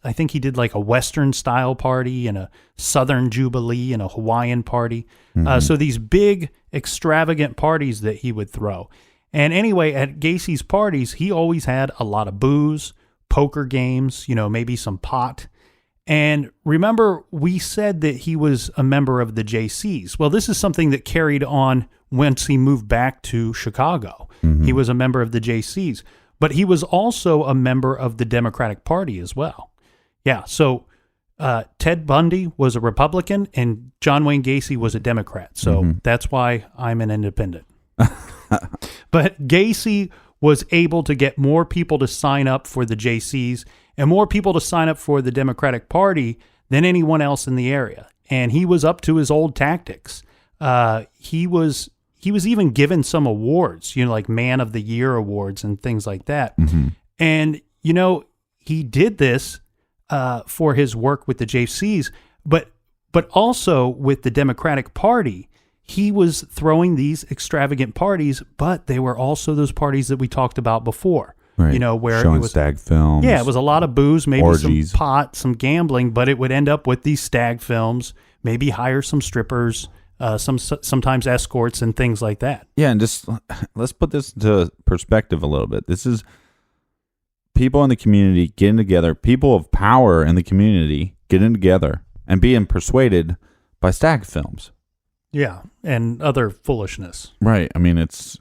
S7: I think he did like a Western style party and a Southern Jubilee and a Hawaiian party. So these big extravagant parties that he would throw. And anyway, at Gacy's parties, he always had a lot of booze, poker games, maybe some pot. And remember, we said that he was a member of the JCs. Well, this is something that carried on once he moved back to Chicago. He was a member of the JCs, but he was also a member of the Democratic Party as well. Yeah, so Ted Bundy was a Republican and John Wayne Gacy was a Democrat. So that's why I'm an independent. But Gacy was able to get more people to sign up for the JCs and more people to sign up for the Democratic Party than anyone else in the area. And he was up to his old tactics. He was even given some awards, like Man of the Year awards and things like that. And, he did this for his work with the JCs, but also with the Democratic Party. He was throwing these extravagant parties, but they were also those parties that we talked about before.
S3: Right.
S7: Where
S3: showing
S7: it was
S3: stag films.
S7: Yeah, it was a lot of booze, maybe
S3: orgies.
S7: some pot, some gambling, but it would end up with these stag films, maybe hire some strippers, sometimes escorts and things like that.
S3: Yeah, and just let's put this into perspective a little bit. This is people in the community getting together, people of power in the community getting together and being persuaded by stag films.
S7: Yeah, and other foolishness.
S3: Right. I mean, it's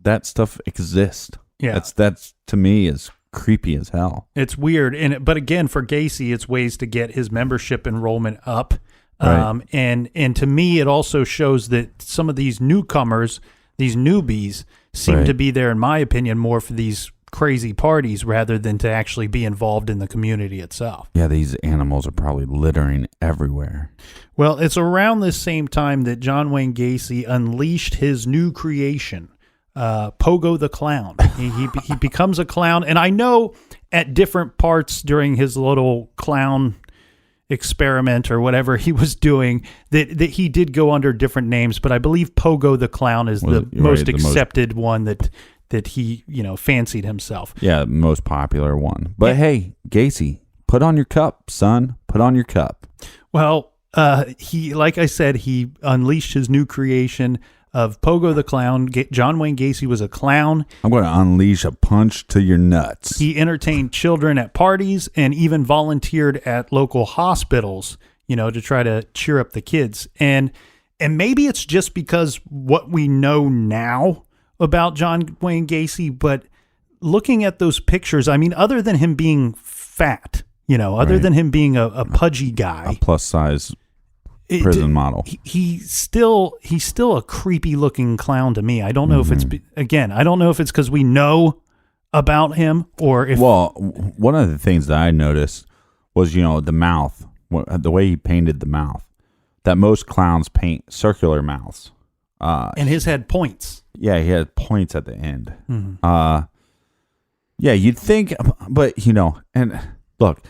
S3: that stuff exists.
S7: Yeah.
S3: That's to me is creepy as hell.
S7: It's weird, but again, for Gacy, it's ways to get his membership enrollment up.
S3: Right.
S7: And to me, it also shows that some of these newcomers, these newbies, seem to be there, in my opinion, more for these crazy parties rather than to actually be involved in the community itself.
S3: Yeah, these animals are probably littering everywhere.
S7: Well, it's around this same time that John Wayne Gacy unleashed his new creation, Pogo the Clown. He becomes a clown, and I know at different parts during his little clown experiment or whatever he was doing that he did go under different names, but I believe Pogo the Clown is the most accepted one that he fancied himself.
S3: Yeah, most popular one. But hey, Gacy, put on your cup, son. Put on your cup.
S7: Well, like I said, he unleashed his new creation of Pogo the Clown. John Wayne Gacy was a clown.
S3: I'm going to unleash a punch to your nuts.
S7: He entertained children at parties and even volunteered at local hospitals, to try to cheer up the kids. And maybe it's just because what we know now about John Wayne Gacy, but looking at those pictures, I mean, other than him being fat, other than him being a pudgy guy,
S3: a plus size prison model,
S7: he's still a creepy looking clown to me. I don't know if it's because we know about him or if.
S3: Well, one of the things that I noticed was the mouth, the way he painted the mouth. That most clowns paint circular mouths,
S7: and his had points.
S3: Yeah, he had points at the end.
S7: Mm-hmm.
S3: Yeah, you'd think, but and look,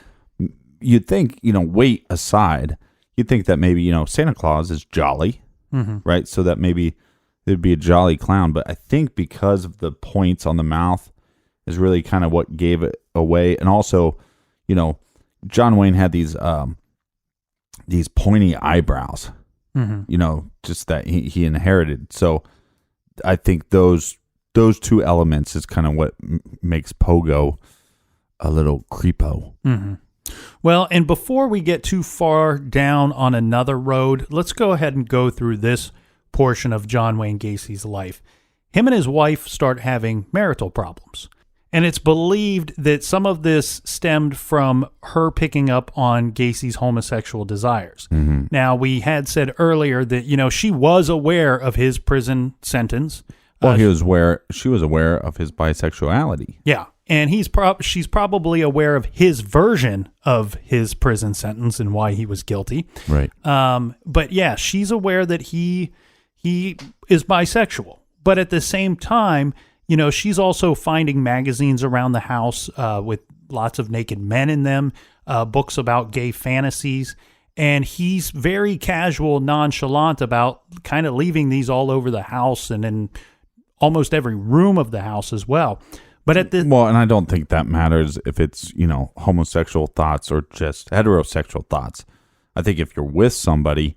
S3: you'd think, weight aside, you'd think that maybe, Santa Claus is jolly, right? So that maybe there'd be a jolly clown. But I think because of the points on the mouth is really kind of what gave it away. And also, John Wayne had these pointy eyebrows, just that he inherited. So I think those two elements is kind of what makes Pogo a little creepo.
S7: Mm-hmm. Well, and before we get too far down on another road, let's go ahead and go through this portion of John Wayne Gacy's life. Him and his wife start having marital problems. And it's believed that some of this stemmed from her picking up on Gacy's homosexual desires. Mm-hmm. Now, we had said earlier that, she was aware of his prison sentence.
S3: Well, she was aware of his bisexuality.
S7: Yeah. And she's probably aware of his version of his prison sentence and why he was guilty.
S3: Right.
S7: But yeah, she's aware that he is bisexual. But at the same time, she's also finding magazines around the house with lots of naked men in them, books about gay fantasies. And he's very casual, nonchalant about kind of leaving these all over the house and in almost every room of the house as well. But and
S3: I don't think that matters if it's, homosexual thoughts or just heterosexual thoughts. I think if you're with somebody,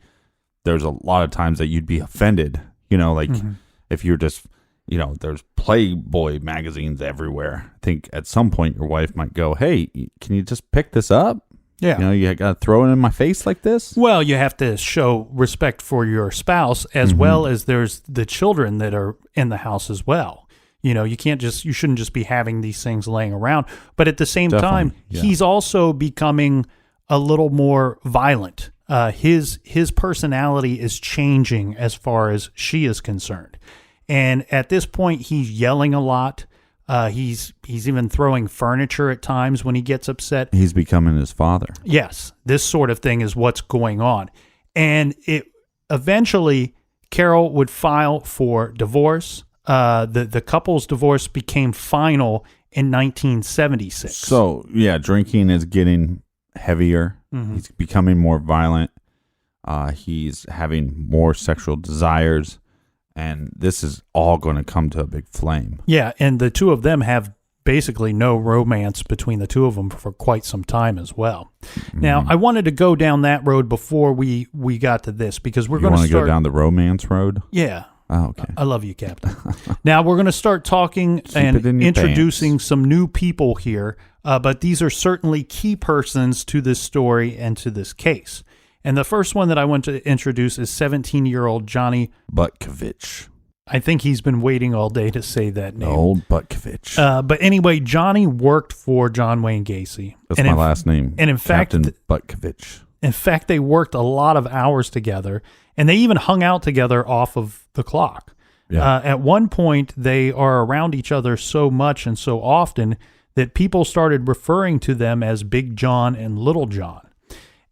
S3: there's a lot of times that you'd be offended, if you're just, there's Playboy magazines everywhere. I think at some point your wife might go, hey, can you just pick this up?
S7: Yeah.
S3: You got to throw it in my face like this?
S7: Well, you have to show respect for your spouse as well as there's the children that are in the house as well. You shouldn't just be having these things laying around. But at the same time, he's also becoming a little more violent. His personality is changing as far as she is concerned. And at this point, he's yelling a lot. He's even throwing furniture at times when he gets upset.
S3: He's becoming his father.
S7: Yes, this sort of thing is what's going on. And eventually, Carol would file for divorce. The couple's divorce became final in 1976.
S3: So, yeah, drinking is getting heavier. Mm-hmm. He's becoming more violent. He's having more sexual desires. And this is all going to come to a big flame.
S7: Yeah, and the two of them have basically no romance between the two of them for quite some time as well. Now, I wanted to go down that road before we got to this because we're going to
S3: go down the romance road.
S7: Yeah.
S3: Oh, okay.
S7: I love you, Captain. Now we're going to start talking and introducing some new people here, but these are certainly key persons to this story and to this case. And the first one that I want to introduce is 17-year-old Johnny
S3: Butkovich.
S7: I think he's been waiting all day to say that name.
S3: Old Butkovich.
S7: But anyway, Johnny worked for John Wayne Gacy.
S3: That's my last name.
S7: And in fact,
S3: Captain Butkovich.
S7: In fact, they worked a lot of hours together, and they even hung out together off of the clock.
S3: Yeah.
S7: At one point, they are around each other so much and so often that people started referring to them as Big John and Little John.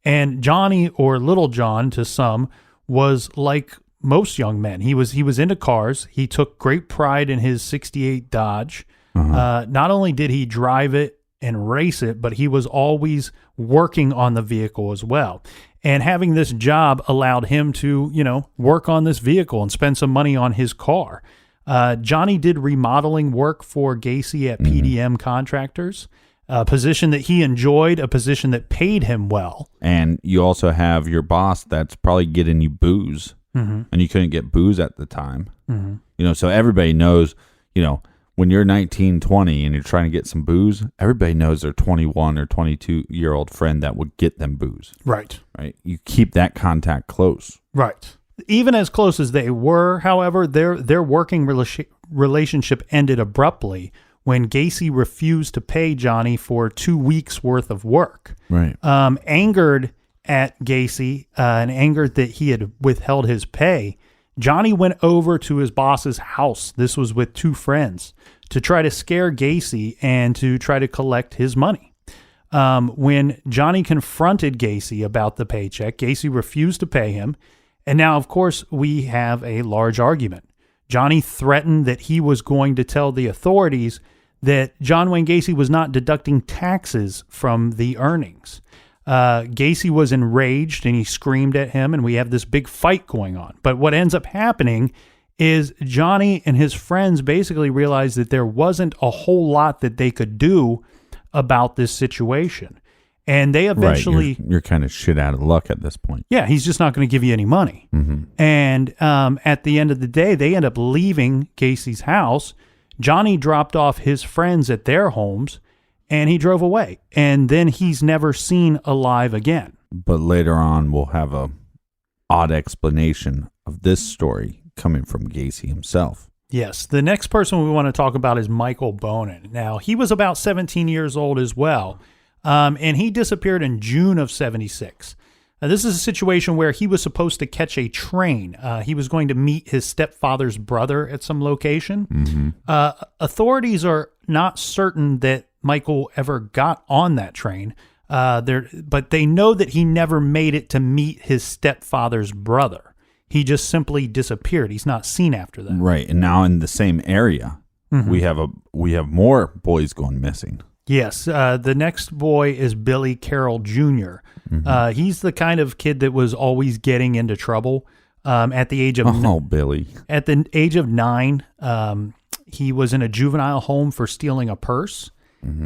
S7: And Johnny, or Little John to some, was like most young men. He was into cars. He took great pride in his 68 Dodge. Not only did he drive it and race it, but he was always working on the vehicle as well. And having this job allowed him to, work on this vehicle and spend some money on his car. Johnny did remodeling work for Gacy at PDM Contractors, a position that he enjoyed, a position that paid him well.
S3: And you also have your boss that's probably getting you booze. And you couldn't get booze at the time. So everybody knows, when you're 19, 20 and you're trying to get some booze, everybody knows their 21 or 22-year-old friend that would get them booze.
S7: Right.
S3: You keep that contact close.
S7: Right. Even as close as they were, however, their working relationship ended abruptly when Gacy refused to pay Johnny for 2 weeks' worth of work.
S3: Right.
S7: Angered at Gacy and angered that he had withheld his pay, Johnny went over to his boss's house. This was with two friends to try to scare Gacy and to try to collect his money. When Johnny confronted Gacy about the paycheck, Gacy refused to pay him. And now, of course, we have a large argument. Johnny threatened that he was going to tell the authorities that John Wayne Gacy was not deducting taxes from the earnings. Gacy was enraged and he screamed at him, and we have this big fight going on. But what ends up happening is Johnny and his friends basically realized that there wasn't a whole lot that they could do about this situation. And they eventually...
S3: Right. You're kind of shit out of luck at this point.
S7: Yeah, he's just not going to give you any money. And at the end of the day, they end up leaving Gacy's house. Johnny dropped off his friends at their homes, and he drove away. And then he's never seen alive again.
S3: But later on, we'll have a odd explanation of this story coming from Gacy himself.
S7: Yes. The next person we want to talk about is Michael Bonin. Now, he was about 17 years old as well, and he disappeared in June of 76. This is a situation where he was supposed to catch a train. He was going to meet his stepfather's brother at some location. Authorities are not certain that Michael ever got on that train, but they know that he never made it to meet his stepfather's brother. He just simply disappeared. He's not seen after that. Right,
S3: and now in the same area, we have more boys going missing.
S7: Yes, the next boy is Billy Carroll Jr. He's the kind of kid that was always getting into trouble. At the age of
S3: Billy.
S7: At the age of 9, he was in a juvenile home for stealing a purse.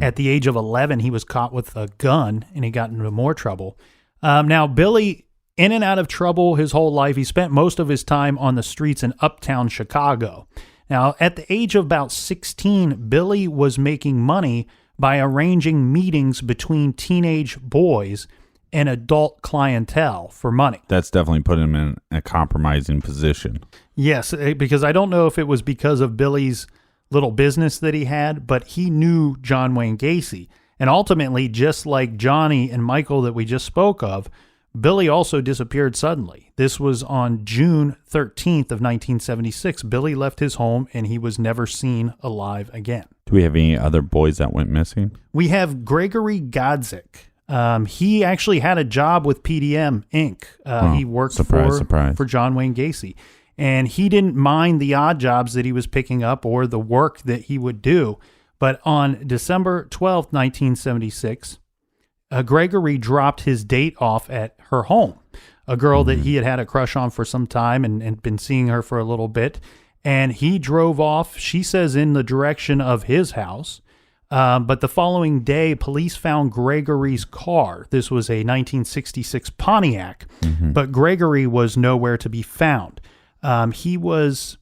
S7: At the age of 11, he was caught with a gun, and he got into more trouble. Now, Billy, in and out of trouble his whole life, he spent most of his time on the streets in uptown Chicago. Now, at the age of about 16, Billy was making money by arranging meetings between teenage boys and adult clientele for money.
S3: That's definitely put him in a compromising position.
S7: Yes, because I don't know if it was because of Billy's little business that he had, but he knew John Wayne Gacy. And ultimately, just like Johnny and Michael that we just spoke of, Billy also disappeared suddenly. This was on June 13th of 1976. Billy left his home and he was never seen alive again.
S3: Do we have any other boys that went missing?
S7: We have Gregory Godzik. He actually had a job with PDM Inc. He worked for John Wayne Gacy. And he didn't mind the odd jobs that he was picking up or the work that he would do. But on December 12th, 1976, Gregory dropped his date off at her home, a girl that he had a crush on for some time and been seeing her for a little bit. And he drove off, she says, in the direction of his house. But the following day, police found Gregory's car. This was a 1966 Pontiac, but Gregory was nowhere to be found. He was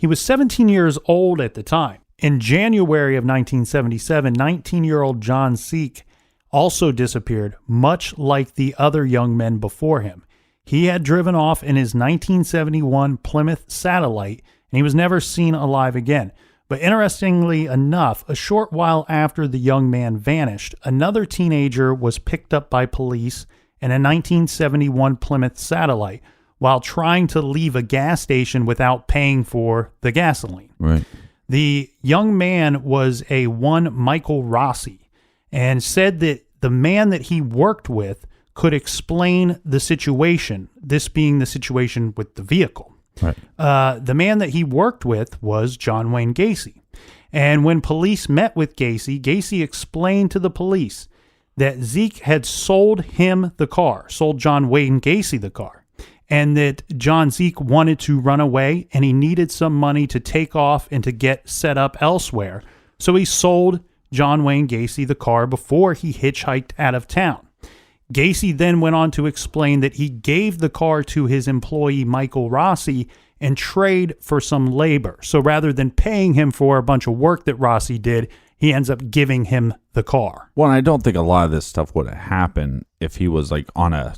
S7: 17 years old at the time. In January of 1977, 19-year-old John Zeke also disappeared, much like the other young men before him. He had driven off in his 1971 Plymouth Satellite, and he was never seen alive again. But interestingly enough, a short while after the young man vanished, another teenager was picked up by police in a 1971 Plymouth Satellite while trying to leave a gas station without paying for the gasoline.
S3: Right.
S7: The young man was a one Michael Rossi and said that the man that he worked with could explain the situation, this being the situation with the vehicle.
S3: Right.
S7: The man that he worked with was John Wayne Gacy. And when police met with Gacy, Gacy explained to the police that Zeke had sold him the car, sold John Wayne Gacy the car, and that John Zeke wanted to run away and he needed some money to take off and to get set up elsewhere. So he sold John Wayne Gacy the car before he hitchhiked out of town. Gacy then went on to explain that he gave the car to his employee Michael Rossi in trade for some labor. So rather than paying him for a bunch of work that Rossi did, he ends up giving him the car.
S3: Well, I don't think a lot of this stuff would have happened if he was like on a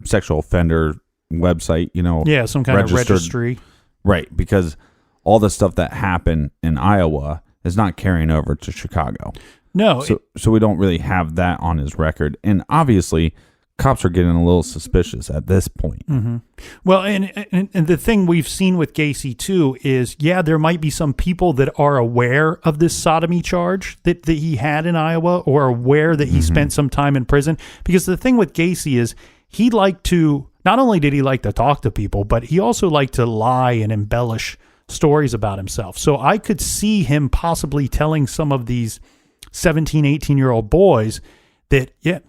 S3: sexual offender website,
S7: Yeah, some kind of registry.
S3: Right, because all the stuff that happened in Iowa is not carrying over to Chicago.
S7: No.
S3: So we don't really have that on his record. And obviously, cops are getting a little suspicious at this point.
S7: Mm-hmm. Well, and the thing we've seen with Gacy, too, is, there might be some people that are aware of this sodomy charge that he had in Iowa or aware that he spent some time in prison. Because the thing with Gacy is he liked to, not only did he like to talk to people, but he also liked to lie and embellish stories about himself. So I could see him possibly telling some of these 17, 18-year-old boys that, you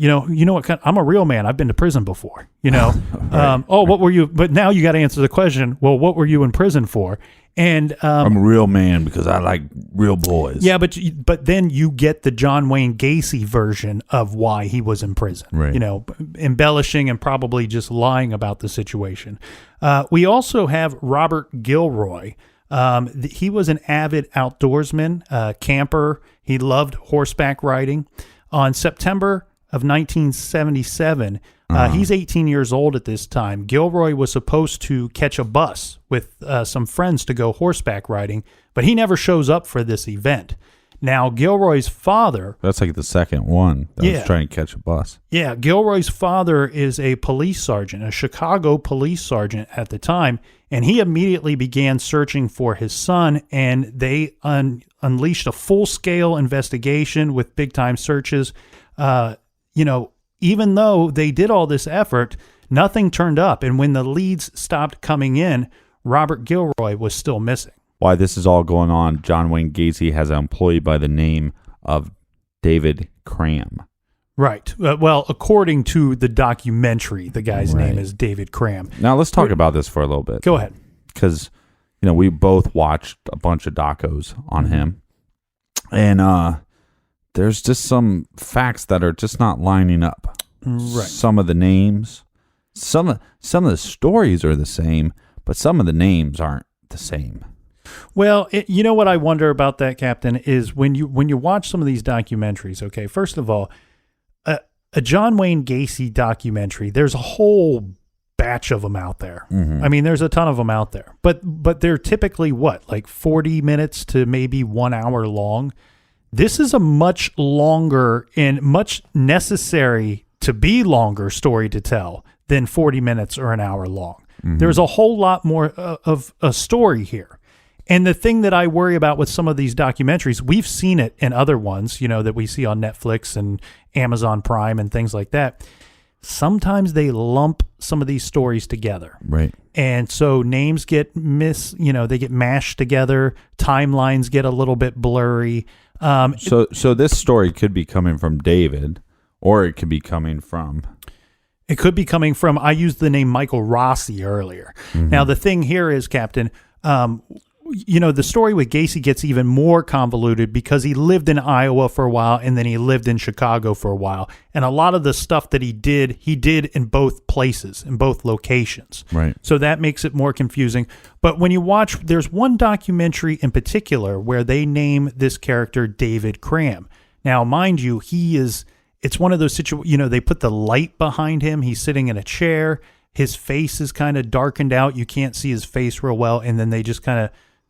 S7: know what, I'm a real man. I've been to prison before, Right. What were you? But now you got to answer the question, well, what were you in prison for? And
S3: I'm a real man because I like real boys.
S7: Yeah, but then you get the John Wayne Gacy version of why he was in prison.
S3: Right.
S7: Embellishing and probably just lying about the situation. We also have Robert Gilroy. He was an avid outdoorsman, camper. He loved horseback riding. On September of 1977, he's 18 years old at this time. Gilroy was supposed to catch a bus with some friends to go horseback riding, but he never shows up for this event. Now, Gilroy's father...
S3: That's like the second one that was trying to catch a bus.
S7: Yeah, Gilroy's father is a police sergeant, a Chicago police sergeant at the time, and he immediately began searching for his son, and they unleashed a full-scale investigation with big-time searches. Even though they did all this effort, nothing turned up, and when the leads stopped coming in, Robert Gilroy was still missing.
S3: While this is all going on, John Wayne Gacy has an employee by the name of David Cram.
S7: Right. Well, according to the documentary, the guy's name is David Cram.
S3: Now, let's talk about this for a little bit.
S7: Go ahead.
S3: Because, we both watched a bunch of docos on him. And there's just some facts that are just not lining up.
S7: Right.
S3: Some of the names, some of the stories are the same, but some of the names aren't the same.
S7: Well, you know what I wonder about that, Captain, is when you watch some of these documentaries, okay, first of all, a John Wayne Gacy documentary, there's a whole batch of them out there. Mm-hmm. I mean, there's a ton of them out there. But they're typically like 40 minutes to maybe 1 hour long. This is a much longer and much necessary to be longer story to tell than 40 minutes or an hour long. Mm-hmm. There's a whole lot more of a story here. And the thing that I worry about with some of these documentaries, we've seen it in other ones, that we see on Netflix and Amazon Prime and things like that. Sometimes they lump some of these stories together.
S3: Right.
S7: And so names get they get mashed together. Timelines get a little bit blurry.
S3: So this story could be coming from David, or it could be coming from...
S7: It could be coming from, I used the name Michael Rossi earlier. Mm-hmm. Now, the thing here is, Captain, the story with Gacy gets even more convoluted because he lived in Iowa for a while and then he lived in Chicago for a while. And a lot of the stuff that he did in both places, in both locations.
S3: Right.
S7: So that makes it more confusing. But when you watch, there's one documentary in particular where they name this character David Cram. Now, mind you, it's one of those situations, they put the light behind him. He's sitting in a chair. His face is kind of darkened out. You can't see his face real well. And then they just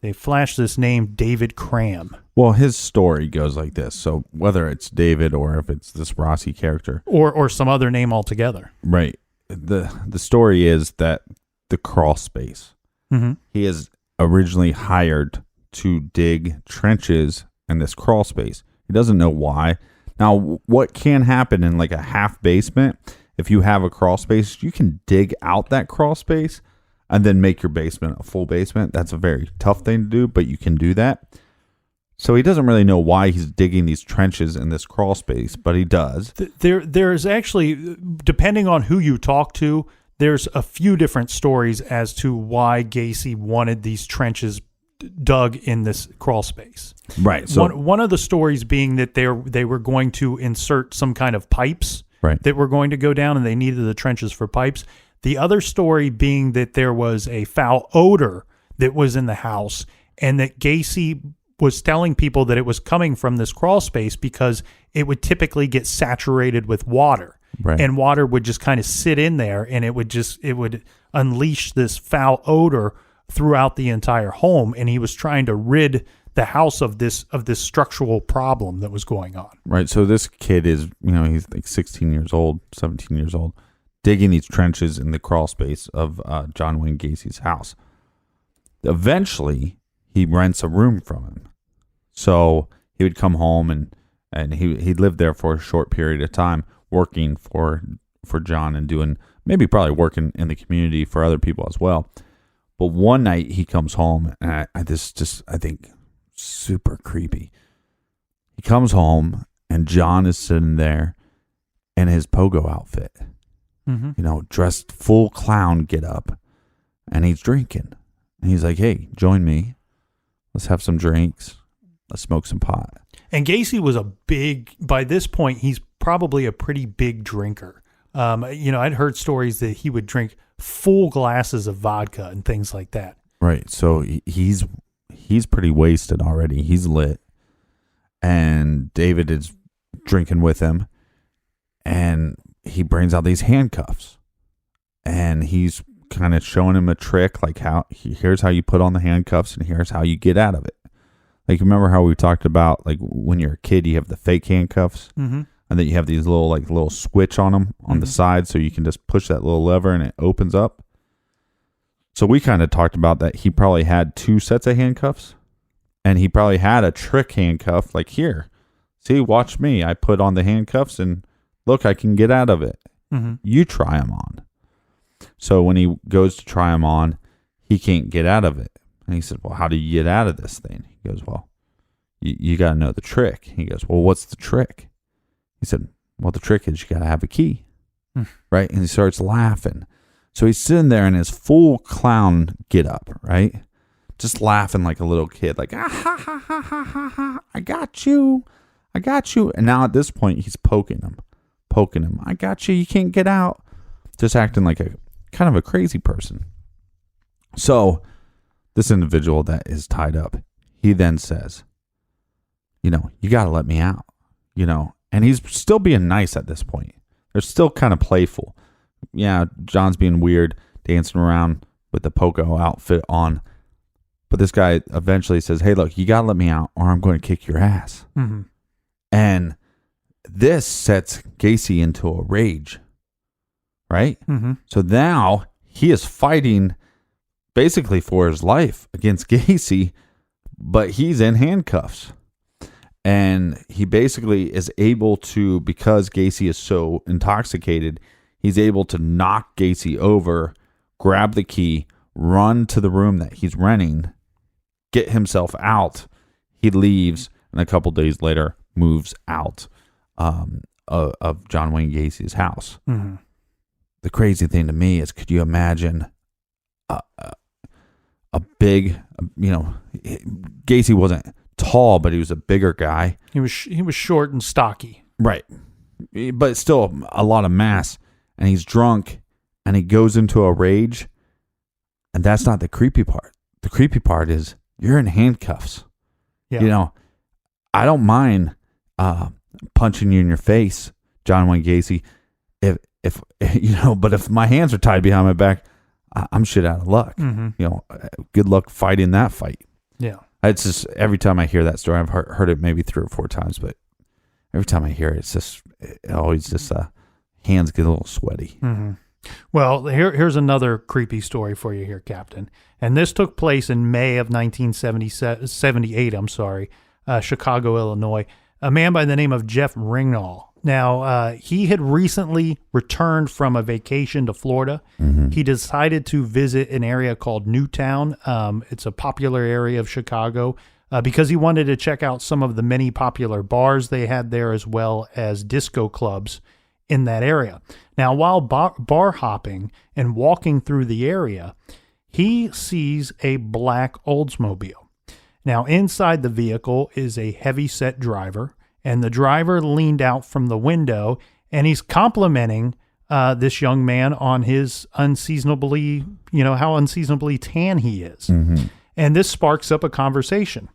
S7: they flash this name, David Cram.
S3: Well, his story goes like this. So whether it's David or if it's this Rossi character.
S7: Or some other name altogether.
S3: Right. The story is that the crawl space.
S7: Mm-hmm.
S3: He is originally hired to dig trenches in this crawl space. He doesn't know why. Now, what can happen in like a half basement, if you have a crawl space, you can dig out that crawl space and then make your basement a full basement. That's a very tough thing to do, but you can do that. So he doesn't really know why he's digging these trenches in this crawl space, but he does.
S7: There's actually, depending on who you talk to, there's a few different stories as to why Gacy wanted these trenches dug in this crawl space.
S3: Right. So
S7: one of the stories being that they were going to insert some kind of pipes that were going to go down and they needed the trenches for pipes. The other story being that there was a foul odor that was in the house and that Gacy was telling people that it was coming from this crawl space because it would typically get saturated with water.
S3: Right.
S7: And water would just kind of sit in there and it would unleash this foul odor throughout the entire home. And he was trying to rid the house of this structural problem that was going on.
S3: Right. So this kid is, he's like 16 years old, 17 years old, digging these trenches in the crawl space of John Wayne Gacy's house. Eventually, he rents a room from him. So he would come home and he lived there for a short period of time, working for John and doing probably working in the community for other people as well. But one night he comes home and I think super creepy. He comes home and John is sitting there in his pogo outfit, dressed full clown get up, and he's drinking. And he's like, "Hey, join me. Let's have some drinks. Let's smoke some pot."
S7: And Gacy was by this point, he's probably a pretty big drinker. I'd heard stories that he would drink full glasses of vodka and things like that.
S3: Right. So he's pretty wasted already. He's lit. And David is drinking with him. And he brings out these handcuffs. And he's kind of showing him a trick, like here's how you put on the handcuffs and here's how you get out of it. Like, remember how we talked about, like, when you're a kid, you have the fake handcuffs?
S7: Mm-hmm.
S3: And then you have these little switch on them on the side, so you can just push that little lever and it opens up. So we kind of talked about that he probably had 2 sets of handcuffs, and he probably had a trick handcuff, like, here, see, watch me. I put on the handcuffs and look, I can get out of it.
S7: Mm-hmm.
S3: You try them on. So when he goes to try them on, he can't get out of it. And he said, "Well, how do you get out of this thing?" He goes, "Well, you got to know the trick." He goes, "Well, what's the trick?" He said, "Well, the trick is you got to have a key." Right? And he starts laughing. So he's sitting there in his full clown get up, right? Just laughing like a little kid, like, "Ah, ha, ha, ha, ha, ha, ha. I got you. I got you." And now at this point, he's poking him. "I got you. You can't get out." Just acting like a kind of a crazy person. So this individual that is tied up, he then says, "You got to let me out, And he's still being nice at this point. They're still kind of playful. Yeah, John's being weird, dancing around with the pogo outfit on. But this guy eventually says, "Hey, look, you got to let me out or I'm going to kick your ass."
S7: Mm-hmm.
S3: And this sets Gacy into a rage, right?
S7: Mm-hmm.
S3: So now he is fighting basically for his life against Gacy, but he's in handcuffs. And he basically is able to, because Gacy is so intoxicated, he's able to knock Gacy over, grab the key, run to the room that he's renting, get himself out. He leaves, and a couple days later moves out of John Wayne Gacy's house.
S7: Mm-hmm.
S3: The crazy thing to me is, could you imagine a big, Gacy wasn't tall, but he was a bigger guy.
S7: He was short and stocky.
S3: Right. But still a lot of mass. And he's drunk and he goes into a rage. And that's not the creepy part. The creepy part is you're in handcuffs.
S7: Yeah.
S3: I don't mind punching you in your face, John Wayne Gacy. If but if my hands are tied behind my back, I'm shit out of luck.
S7: Mm-hmm.
S3: Good luck fighting that fight.
S7: Yeah.
S3: It's just every time I hear that story, I've heard it maybe 3 or 4 times, but every time I hear it, it always just hands get a little sweaty.
S7: Mm-hmm. Well, here's another creepy story for you here, Captain. And this took place in May of 1978, Chicago, Illinois. A man by the name of Jeff Ringnall. Now, he had recently returned from a vacation to Florida.
S3: Mm-hmm.
S7: He decided to visit an area called Newtown. It's a popular area of Chicago because he wanted to check out some of the many popular bars they had there, as well as disco clubs in that area. Now, while bar hopping and walking through the area, he sees a black Oldsmobile. Now, inside the vehicle is a heavy-set driver, and the driver leaned out from the window, and he's complimenting this young man on his how unseasonably tan he is.
S3: Mm-hmm.
S7: And this sparks up a conversation.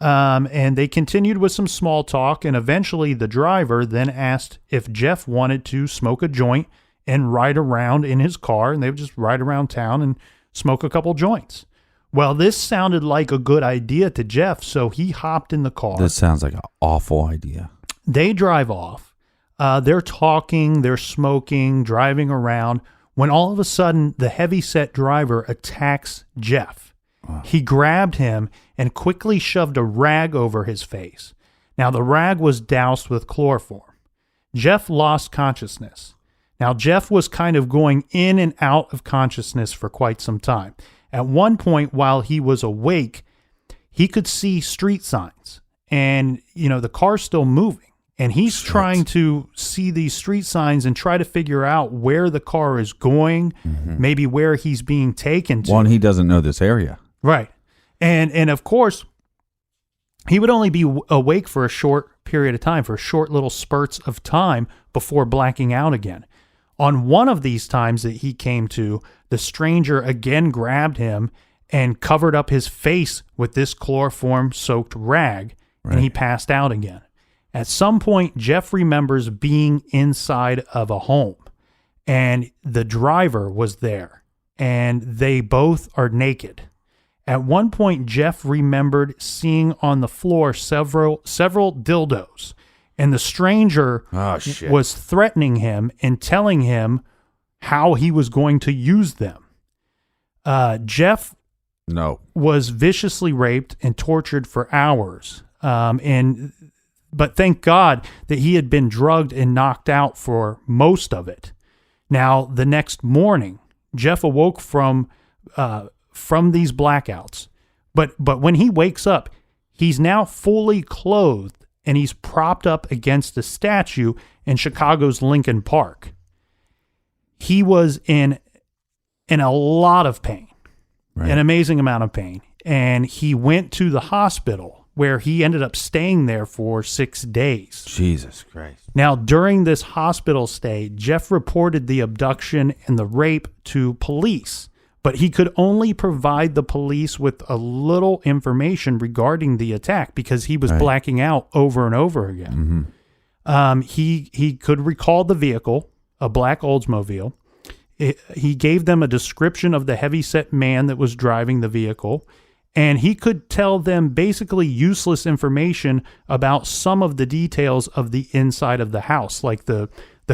S7: And they continued with some small talk, and eventually the driver then asked if Jeff wanted to smoke a joint and ride around in his car, and they would just ride around town and smoke a couple joints. Well, this sounded like a good idea to Jeff, so he hopped in the car.
S3: This sounds like an awful idea.
S7: They drive off. They're talking, they're smoking, driving around, when all of a sudden the heavy-set driver attacks Jeff.
S3: Wow.
S7: He grabbed him and quickly shoved a rag over his face. Now, the rag was doused with chloroform. Jeff lost consciousness. Now, Jeff was kind of going in and out of consciousness for quite some time. At one point, while he was awake, he could see street signs, and, the car's still moving. And he's trying to see these street signs and try to figure out where the car is going, maybe where he's being taken to.
S3: Well, and he doesn't know this area.
S7: Right. And of course, he would only be awake for a short period of time, for short little spurts of time before blacking out again. On one of these times that he came to, the stranger again grabbed him and covered up his face with this chloroform-soaked rag, and he passed out again. At some point, Jeff remembers being inside of a home, and the driver was there, and they both are naked. At one point, Jeff remembered seeing on the floor several dildos, and the stranger was threatening him and telling him how he was going to use them. Jeff was viciously raped and tortured for hours, but thank God that he had been drugged and knocked out for most of it. Now, the next morning, Jeff awoke from these blackouts. But when he wakes up, he's now fully clothed, and he's propped up against a statue in Chicago's Lincoln Park. He was in a lot of pain, an amazing amount of pain. And he went to the hospital, where he ended up staying there for 6 days.
S3: Jesus Christ.
S7: Now, during this hospital stay, Jeff reported the abduction and the rape to police, but he could only provide the police with a little information regarding the attack because he was blacking out over and over again.
S3: Mm-hmm.
S7: He could recall the vehicle, a black Oldsmobile. He gave them a description of the heavy-set man that was driving the vehicle, and he could tell them basically useless information about some of the details of the inside of the house, like the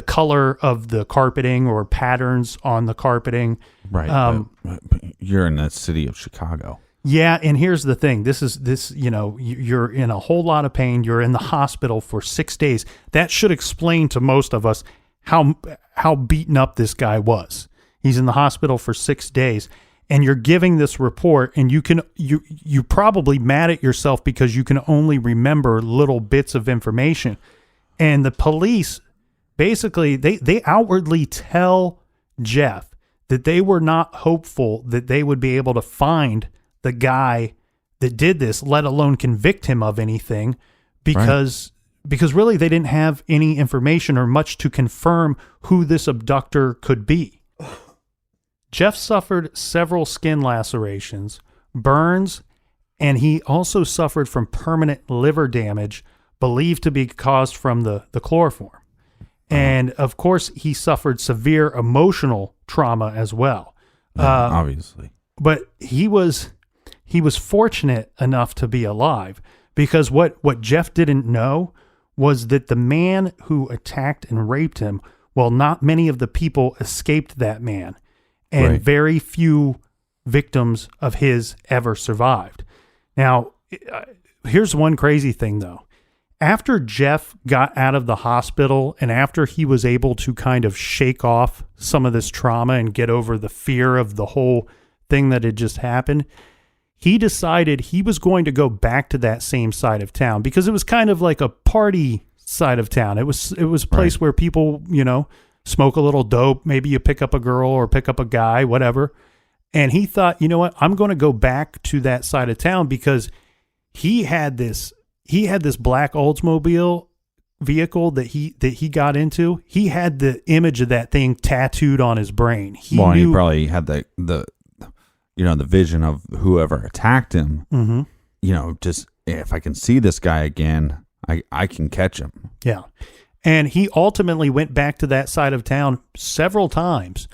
S7: color of the carpeting or patterns on the carpeting.
S3: Right. But you're in the city of Chicago.
S7: Yeah, and here's the thing. You're in a whole lot of pain. You're in the hospital for 6 days. That should explain to most of us how beaten up this guy was. He's in the hospital for 6 days. And you're giving this report, and you're probably mad at yourself because you can only remember little bits of information. And the police, basically, they outwardly tell Jeff that they were not hopeful that they would be able to find the guy that did this, let alone convict him of anything, because really they didn't have any information or much to confirm who this abductor could be. Jeff suffered several skin lacerations, burns, and he also suffered from permanent liver damage believed to be caused from the chloroform. And of course, he suffered severe emotional trauma as well.
S3: Obviously.
S7: But he was fortunate enough to be alive, because what Jeff didn't know was that the man who attacked and raped him, well, not many of the people escaped that man, and very few victims of his ever survived. Now, here's one crazy thing, though. After Jeff got out of the hospital and after he was able to kind of shake off some of this trauma and get over the fear of the whole thing that had just happened, he decided he was going to go back to that same side of town, because it was kind of like a party side of town. It was a place where people, smoke a little dope. Maybe you pick up a girl or pick up a guy, whatever. And he thought, you know what, I'm going to go back to that side of town, because he had this black Oldsmobile vehicle that he got into. He had the image of that thing tattooed on his brain. He
S3: probably had the vision of whoever attacked him. Mm-hmm. Just if I can see this guy again, I can catch him.
S7: Yeah. And he ultimately went back to that side of town several times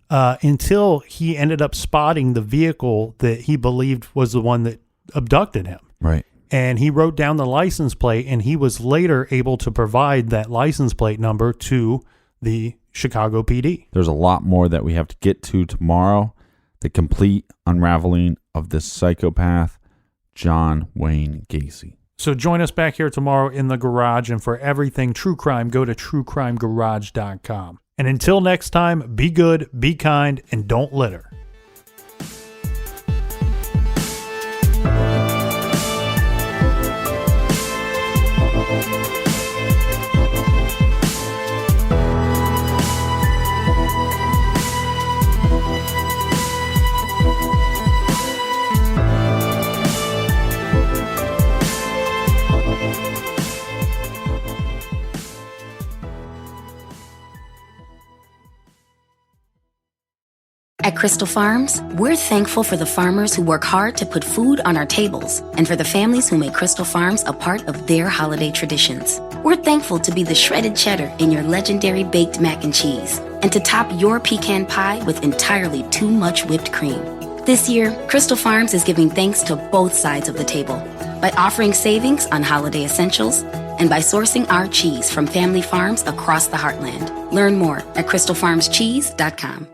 S7: until he ended up spotting the vehicle that he believed was the one that abducted him.
S3: Right.
S7: And he wrote down the license plate, and he was later able to provide that license plate number to the Chicago PD.
S3: There's a lot more that we have to get to tomorrow. The complete unraveling of this psychopath, John Wayne Gacy.
S7: So join us back here tomorrow in the garage, and for everything true crime, go to truecrimegarage.com. And until next time, be good, be kind, and don't litter.
S1: At Crystal Farms, we're thankful for the farmers who work hard to put food on our tables and for the families who make Crystal Farms a part of their holiday traditions. We're thankful to be the shredded cheddar in your legendary baked mac and cheese and to top your pecan pie with entirely too much whipped cream. This year, Crystal Farms is giving thanks to both sides of the table by offering savings on holiday essentials and by sourcing our cheese from family farms across the heartland. Learn more at crystalfarmscheese.com.